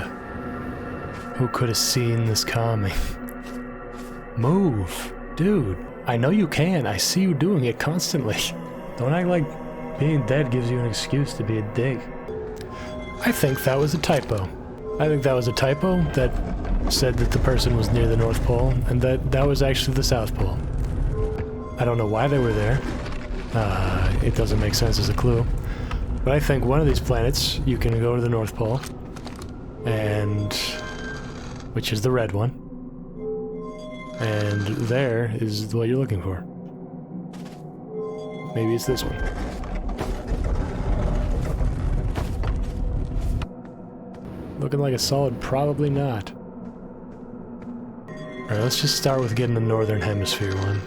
Who could have seen this coming? Move! Dude, I know you can. I see you doing it constantly. Don't act like being dead gives you an excuse to be a dick. I think that was a typo. I think that was a typo that said that the person was near the North Pole, and that was actually the South Pole. I don't know why they were there. It doesn't make sense as a clue. But I think one of these planets, you can go to the North Pole, and which is the red one, and there is what you're looking for. Maybe it's this one. Looking like a solid probably not. Alright, let's just start with getting the Northern Hemisphere one.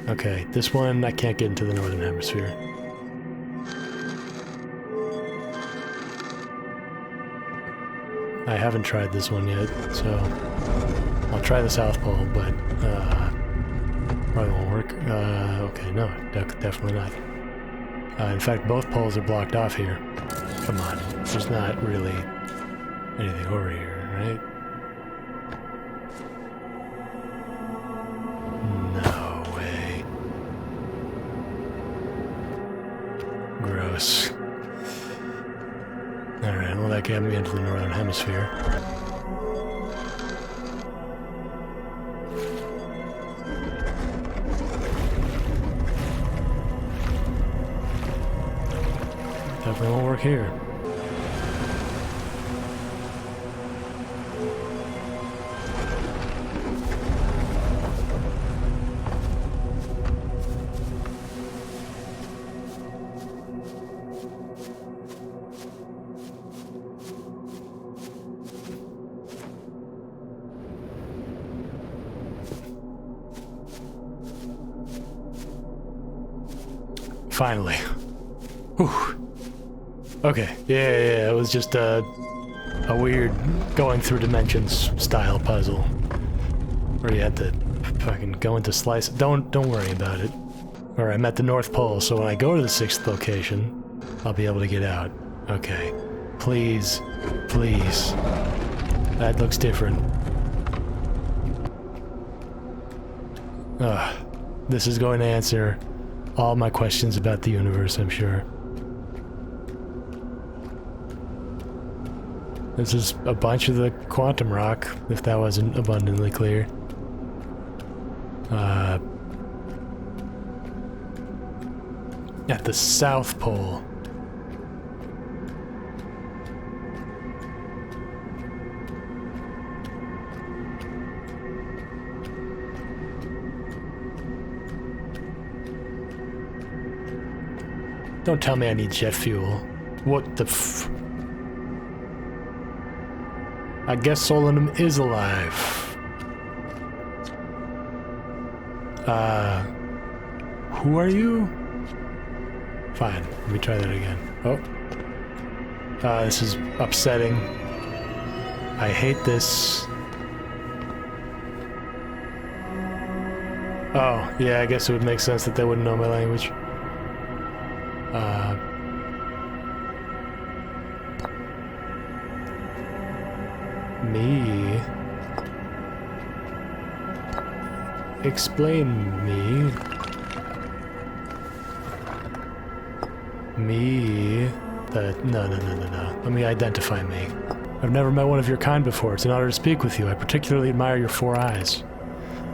Okay, this one, I can't get into the Northern Hemisphere. I haven't tried this one yet, so I'll try the South Pole, but probably won't work. Okay, no, definitely not. In fact, both poles are blocked off here. Come on, there's not really anything over here, right? No way. Gross. Alright, well that got me into the Northern Hemisphere. Definitely won't work here. Finally. Whew. Okay. Yeah, it was just a weird going through dimensions style puzzle where you had to fucking go into slice. Don't worry about it. Alright, I'm at the North Pole, so when I go to the 6th location, I'll be able to get out. Okay. Please. Please. That looks different. This is going to answer all my questions about the universe, I'm sure. This is a bunch of the quantum rock, if that wasn't abundantly clear. At the South Pole. Don't tell me I need jet fuel. What the f... I guess Solanum is alive. Who are you? Fine, let me try that again. Oh. This is upsetting. I hate this. Oh, yeah, I guess it would make sense that they wouldn't know my language. Me? Explain me. Me? No. Let me identify me. I've never met one of your kind before. It's an honor to speak with you. I particularly admire your 4 eyes.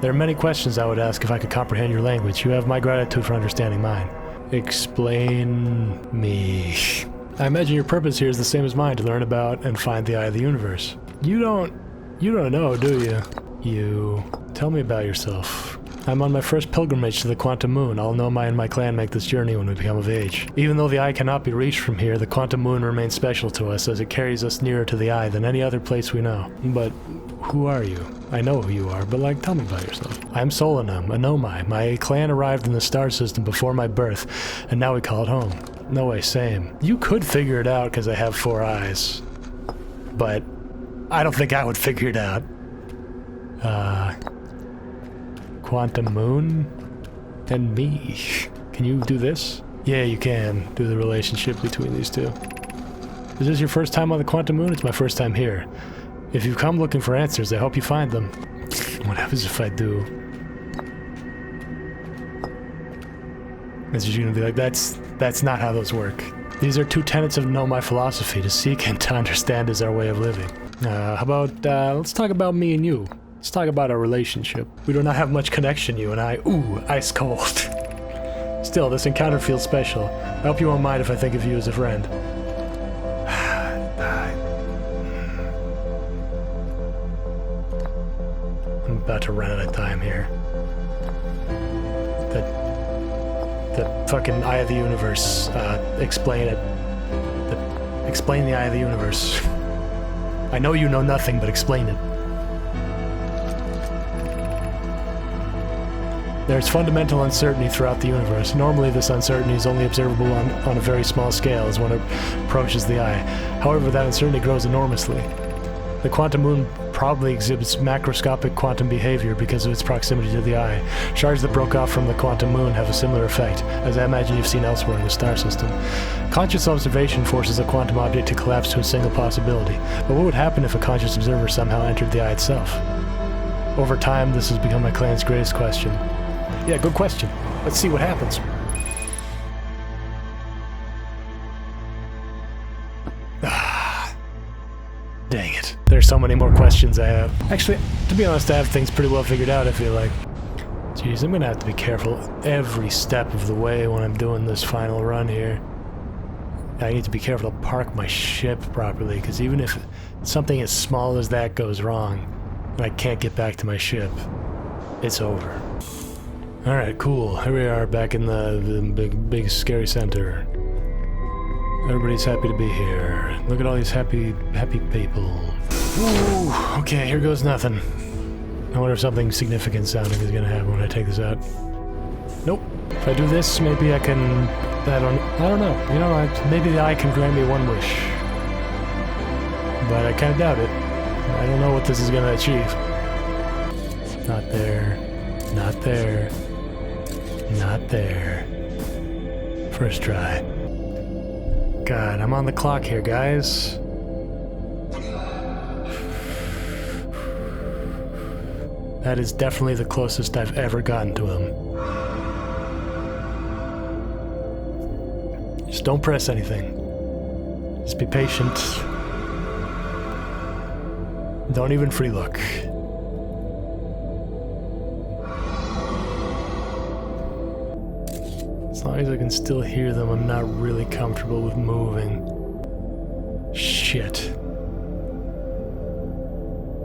There are many questions I would ask if I could comprehend your language. You have my gratitude for understanding mine. Explain me. I imagine your purpose here is the same as mine, to learn about and find the eye of the universe. You don't know, do you? You... Tell me about yourself. I'm on my first pilgrimage to the Quantum Moon. All Nomai and my clan make this journey when we become of age. Even though the eye cannot be reached from here, the Quantum Moon remains special to us as it carries us nearer to the eye than any other place we know. But who are you? I know who you are, but tell me about yourself. I'm Solanum, a Nomai. My clan arrived in the star system before my birth, and now we call it home. No way, same. You could figure it out because I have 4 eyes. But I don't think I would figure it out. Quantum Moon and me. Can you do this? Yeah, you can. Do the relationship between these two. Is this your first time on the Quantum Moon? It's my first time here. If you've come looking for answers, I hope you find them. What happens if I do? Is she gonna be like, that's not how those work. These are 2 tenets of Nomai philosophy. To seek and to understand is our way of living. How about, let's talk about me and you. Let's talk about our relationship. We do not have much connection, you and I. Ooh, ice cold. Still, this encounter feels special. I hope you won't mind if I think of you as a friend. I'm about to run out of time here. The fucking Eye of the Universe. Explain it. Explain the Eye of the Universe. I know you know nothing, but explain it. There's fundamental uncertainty throughout the universe. Normally, this uncertainty is only observable on a very small scale as one approaches the eye. However, that uncertainty grows enormously. The quantum moon probably exhibits macroscopic quantum behavior because of its proximity to the eye. Shards that broke off from the quantum moon have a similar effect, as I imagine you've seen elsewhere in the star system. Conscious observation forces a quantum object to collapse to a single possibility. But what would happen if a conscious observer somehow entered the eye itself? Over time, this has become my clan's greatest question. Yeah, good question. Let's see what happens. Dang it. There's so many more questions I have. Actually, to be honest, I have things pretty well figured out, I feel like. Jeez, I'm gonna have to be careful every step of the way when I'm doing this final run here. I need to be careful to park my ship properly, because even if something as small as that goes wrong, and I can't get back to my ship, it's over. Alright, cool. Here we are back in the big scary center. Everybody's happy to be here. Look at all these happy people. Ooh, okay, here goes nothing. I wonder if something significant sounding is gonna happen when I take this out. Nope. If I do this, maybe I can... I don't know. You know, maybe the eye can grant me one wish. But I kind of doubt it. I don't know what this is gonna achieve. Not there. Not there. Not there. First try. God, I'm on the clock here, guys. That is definitely the closest I've ever gotten to him. Just don't press anything. Just be patient. Don't even free look. As long as I can still hear them, I'm not really comfortable with moving. Shit.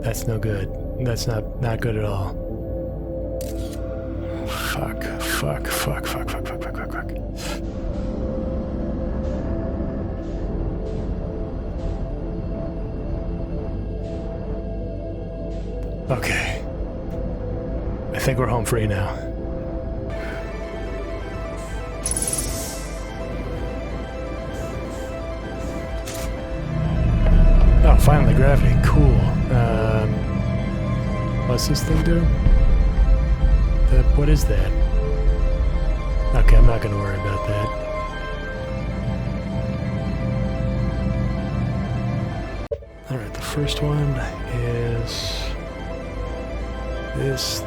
That's no good. That's not good at all. Fuck. Okay. I think we're home free now. Oh, finally gravity. Cool. What's this thing do? What is that? Okay, I'm not gonna worry about that. Alright, the first one is... This?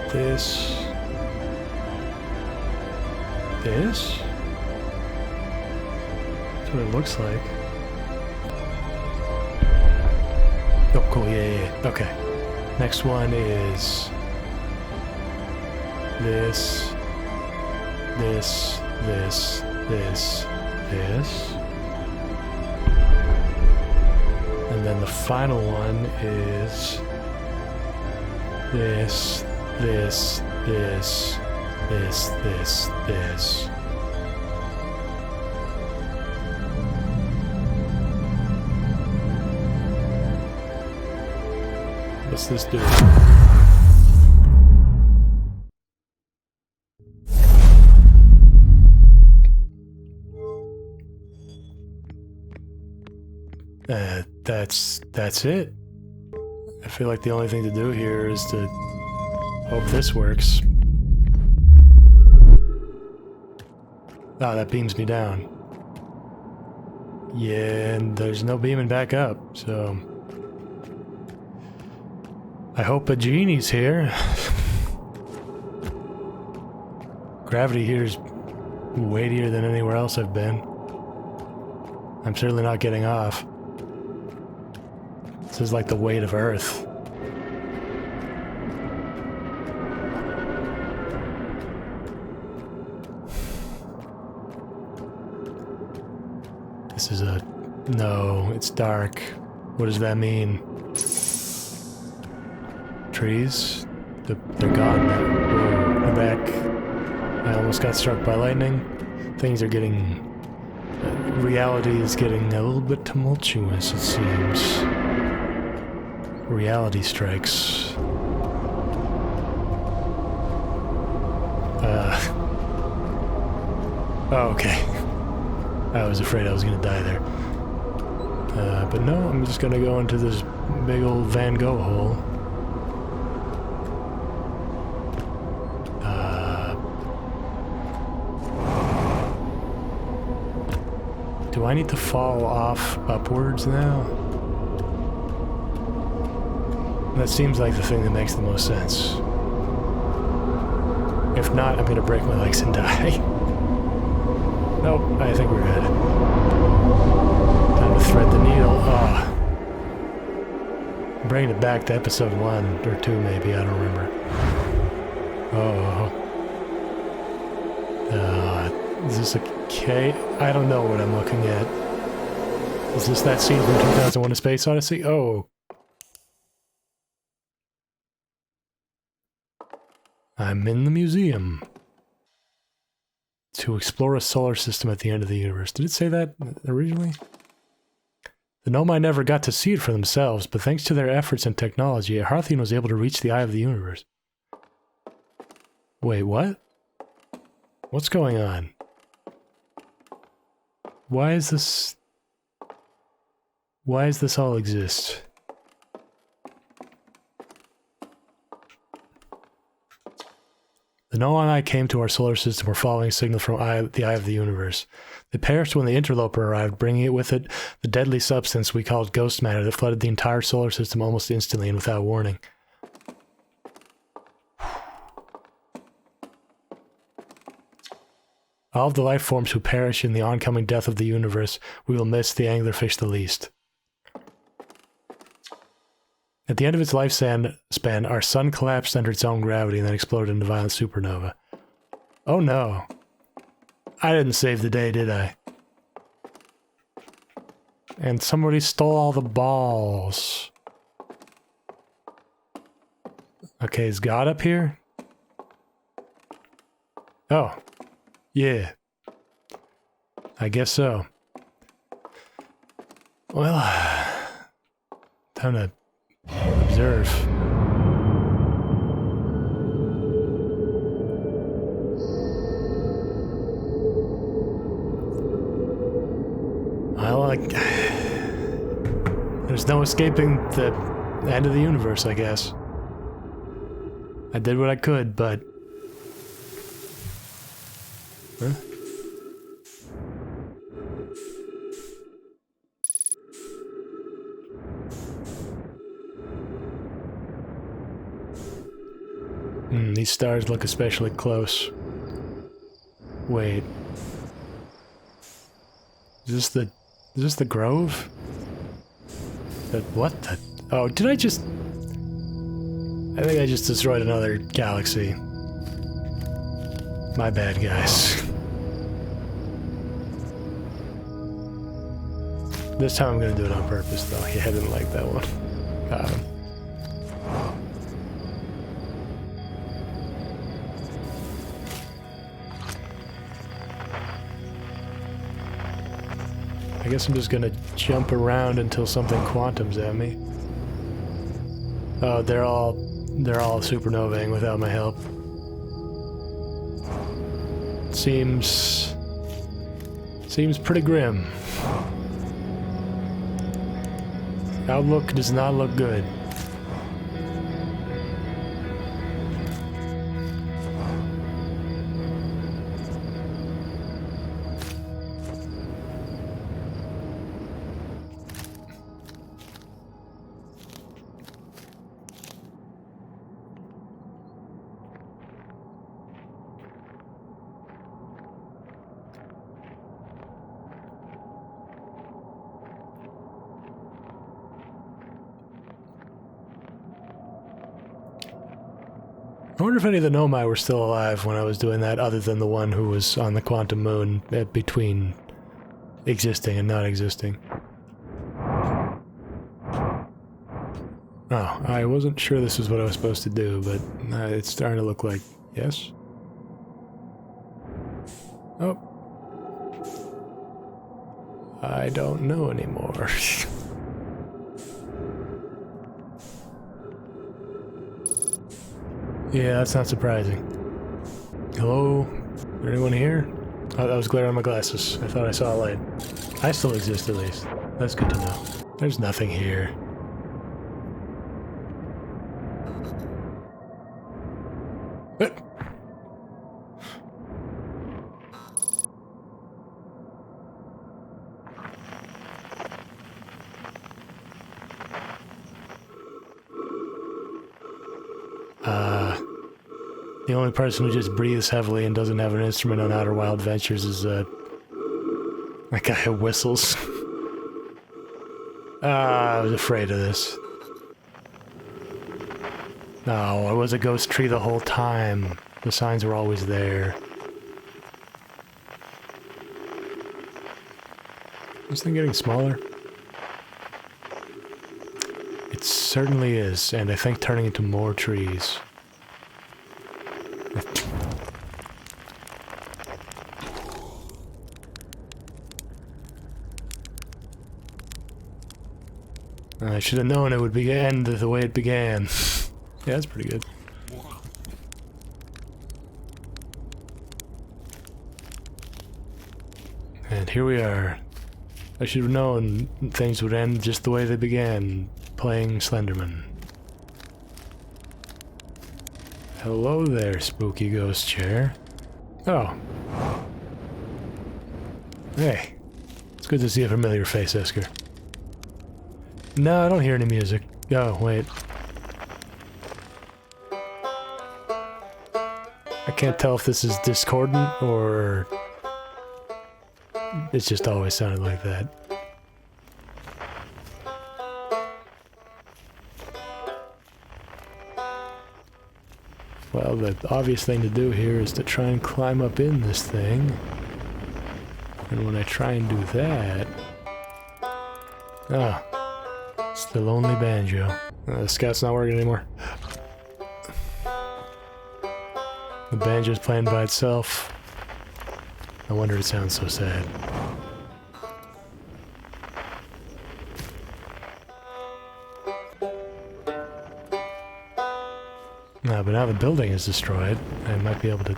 That's what it looks like. Oh, cool, yeah. Okay. Next one is... This. And then the final one is... This. What's this do? That's it. I feel like the only thing to do here is to hope this works. Ah, that beams me down. Yeah, and there's no beaming back up, so... I hope a genie's here. Gravity here is weightier than anywhere else I've been. I'm certainly not getting off. This is like the weight of Earth. This is a... No, it's dark. What does that mean? Trees? They're gone now. Whoa, we're back. I almost got struck by lightning. Things are getting... reality is getting a little bit tumultuous, it seems. Reality strikes. Oh, okay. I was afraid I was gonna die there. But no, I'm just gonna go into this big old Van Gogh hole. Do I need to fall off upwards now? That seems like the thing that makes the most sense. If not, I'm gonna break my legs and die. Nope, I think we're good. Time to thread the needle. Ah. I'm bringing it back to episode 1 or 2 maybe, I don't remember. Oh. Is this a K? I don't know what I'm looking at. Is this that scene from 2001: A Space Odyssey? Oh. I'm in the museum. To explore a solar system at the end of the universe. Did it say that originally? The Nomai never got to see it for themselves, but thanks to their efforts and technology, Harthian was able to reach the eye of the universe. Wait, what? What's going on? Why is this... Why does this all exist? The Nomai came to our solar system were following a signal from the eye of the universe. They perished when the Interloper arrived, bringing it with it the deadly substance we called ghost matter that flooded the entire solar system almost instantly and without warning. All of the life forms who perish in the oncoming death of the universe, we will miss the anglerfish the least. At the end of its lifespan, our sun collapsed under its own gravity and then exploded into violent supernova. Oh no. I didn't save the day, did I? And somebody stole all the balls. Okay, is God up here? Oh. Yeah. I guess so. Well, time to observe. Well, there's no escaping the end of the universe, I guess. I did what I could, but... Huh? These stars look especially close. Wait. Is this the grove? What the? Oh, did I just... I think I just destroyed another galaxy. My bad, guys. This time I'm gonna do it on purpose, though. Yeah, I didn't like that one. Got him. I guess I'm just gonna jump around until something quantums at me. Oh, they're all supernovaing without my help. Seems pretty grim. Outlook does not look good. I wonder if any of the Nomai were still alive when I was doing that, other than the one who was on the quantum moon between existing and not existing. Oh, I wasn't sure this was what I was supposed to do, but it's starting to look like yes. Oh. I don't know anymore. Yeah, that's not surprising. Hello? Is there anyone here? Oh, that was glare on my glasses. I thought I saw a light. I still exist, at least. That's good to know. There's nothing here. The only person who just breathes heavily and doesn't have an instrument on Outer Wild Ventures is, that guy who whistles. I was afraid of this. No, it was a ghost tree the whole time. The signs were always there. Is this thing getting smaller? certainly is, and I think turning into more trees. I should have known it would end the way it began. Yeah, that's pretty good. And here we are. I should have known things would end just the way they began, playing Slenderman. Hello there, spooky ghost chair. Oh. Hey. It's good to see a familiar face, Esker. No, I don't hear any music. Oh, wait. I can't tell if this is discordant or... it's just always sounded like that. Well, the obvious thing to do here is to try and climb up in this thing. And when I try and do that... ah. It's the lonely banjo. The scout's not working anymore. The banjo's playing by itself. No wonder it sounds so sad. But now the building is destroyed. I might be able to...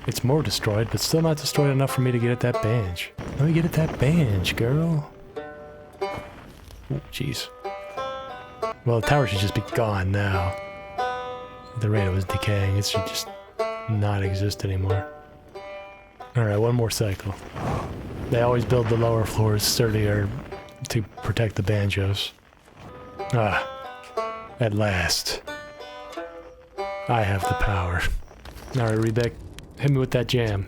it's more destroyed, but still not destroyed enough for me to get at that banjo. Let me get at that banjo, girl. Oh, jeez. Well, the tower should just be gone now. At the rate it was decaying, it should just not exist anymore. Alright, one more cycle. They always build the lower floors sturdier to protect the banjos. Ah, at last. I have the power. Alright, Rebek, hit me with that jam.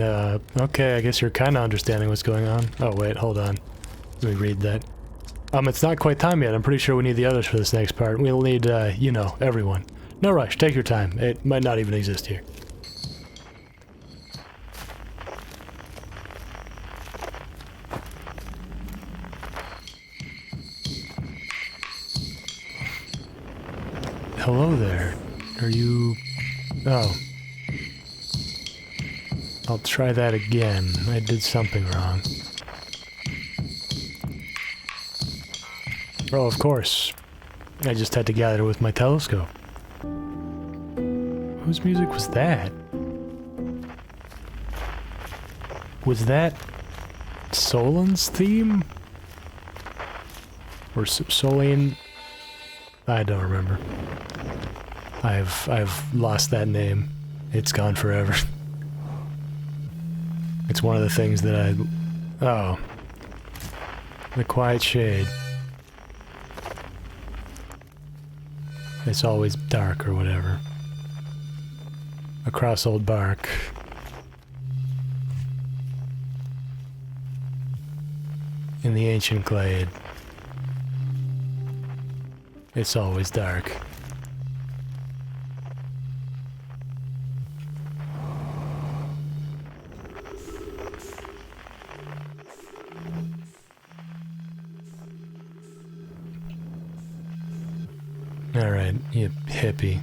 Okay, I guess you're kinda understanding what's going on. Oh wait, hold on. Let me read that. It's not quite time yet. I'm pretty sure we need the others for this next part. We'll need, you know, everyone. No rush, take your time. It might not even exist here. Hello there. Are you... oh. I'll try that again. I did something wrong. Oh, of course. I just had to gather with my telescope. Whose music was that? Was that Solan's theme? Or Solan? I don't remember. I've lost that name. It's gone forever. It's one of the things that I... oh. The Quiet Shade. It's always dark or whatever. Across old bark. In the ancient glade. It's always dark. Alright, you hippie.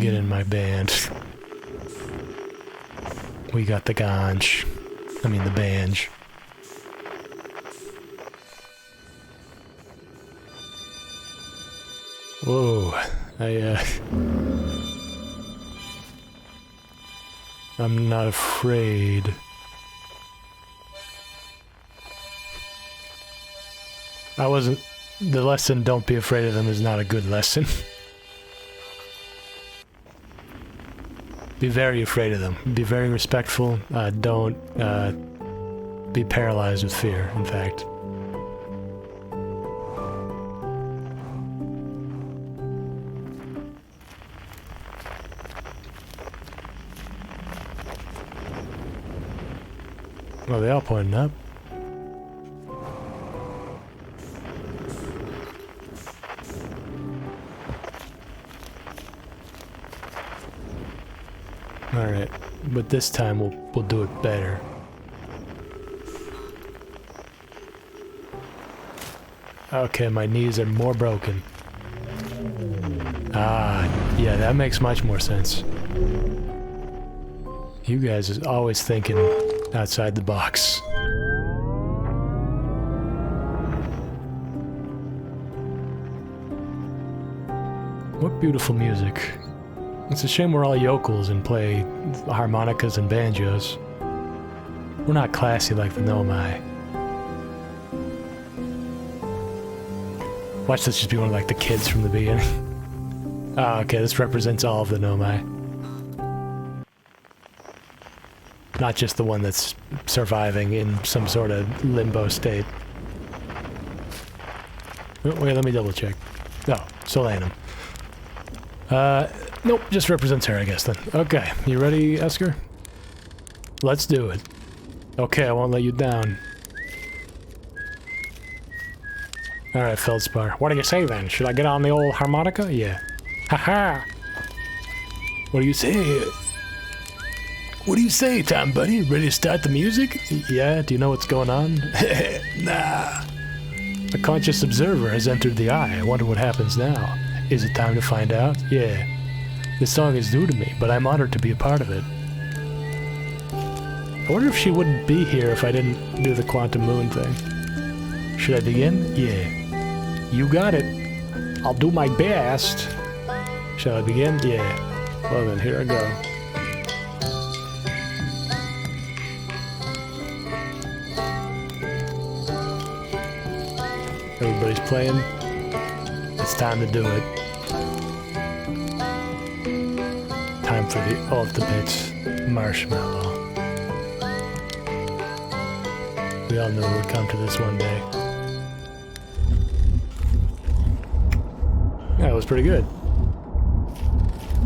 Get in my band. We got the ganj. I mean the banj. Whoa, I'm not afraid. I wasn't... the lesson, don't be afraid of them, is not a good lesson. Be very afraid of them. Be very respectful. Don't be paralyzed with fear, in fact. Well, they all pointing up. Alright, but this time we'll do it better. Okay, my knees are more broken. Ah, yeah, that makes much more sense. You guys is always thinking outside the box. What beautiful music. It's a shame we're all yokels and play harmonicas and banjos. We're not classy like the Nomai. Watch this just be one of like the kids from the beginning. Oh, okay, this represents all of the Nomai. Not just the one that's surviving in some sort of limbo state. Oh, wait, let me double check. Oh, Solanum. Nope, just represents her, I guess, then. Okay, you ready, Esker? Let's do it. Okay, I won't let you down. Alright, Feldspar. What do you say, then? Should I get on the old harmonica? Yeah. Haha! What do you say? What do you say, Tom, buddy? Ready to start the music? Yeah, do you know what's going on? Nah. A conscious observer has entered the eye. I wonder what happens now. Is it time to find out? Yeah. This song is new to me, but I'm honored to be a part of it. I wonder if she wouldn't be here if I didn't do the Quantum Moon thing. Should I begin? Yeah. You got it. I'll do my best. Shall I begin? Yeah. Well then, here I go. Everybody's playing. It's time to do it. Time for the ultimate marshmallow. We all knew it would come to this one day. Yeah, it was pretty good.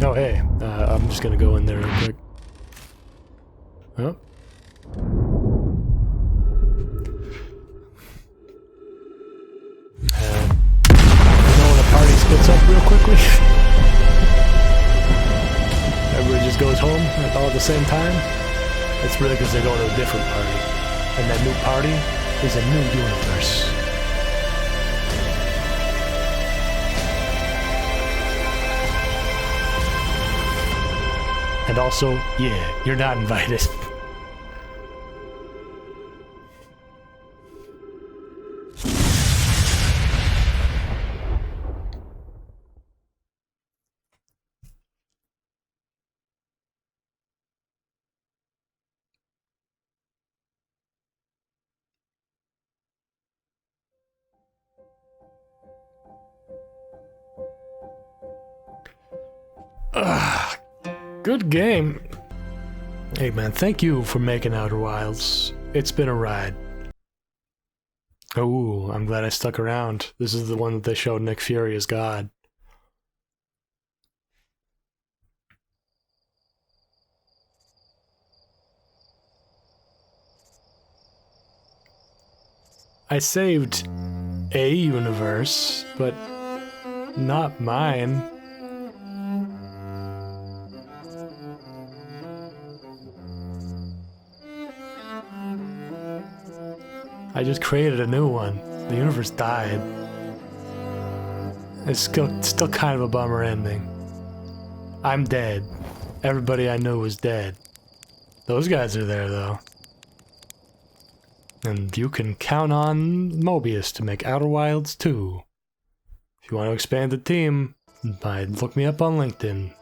Oh, hey. I'm just gonna go in there real quick. Oh. Splits up real quickly. Everybody just goes home all at the same time. It's really because they're going to a different party. And that new party is a new universe. And also, yeah, you're not invited. Good game. Hey man, thank you for making Outer Wilds. It's been a ride. Oh, I'm glad I stuck around. This is the one that they showed Nick Fury as God. I saved a universe, but not mine. I just created a new one. The universe died. It's still kind of a bummer ending. I'm dead. Everybody I knew was dead. Those guys are there, though. And you can count on Mobius to make Outer Wilds 2. If you want to expand the team, look me up on LinkedIn.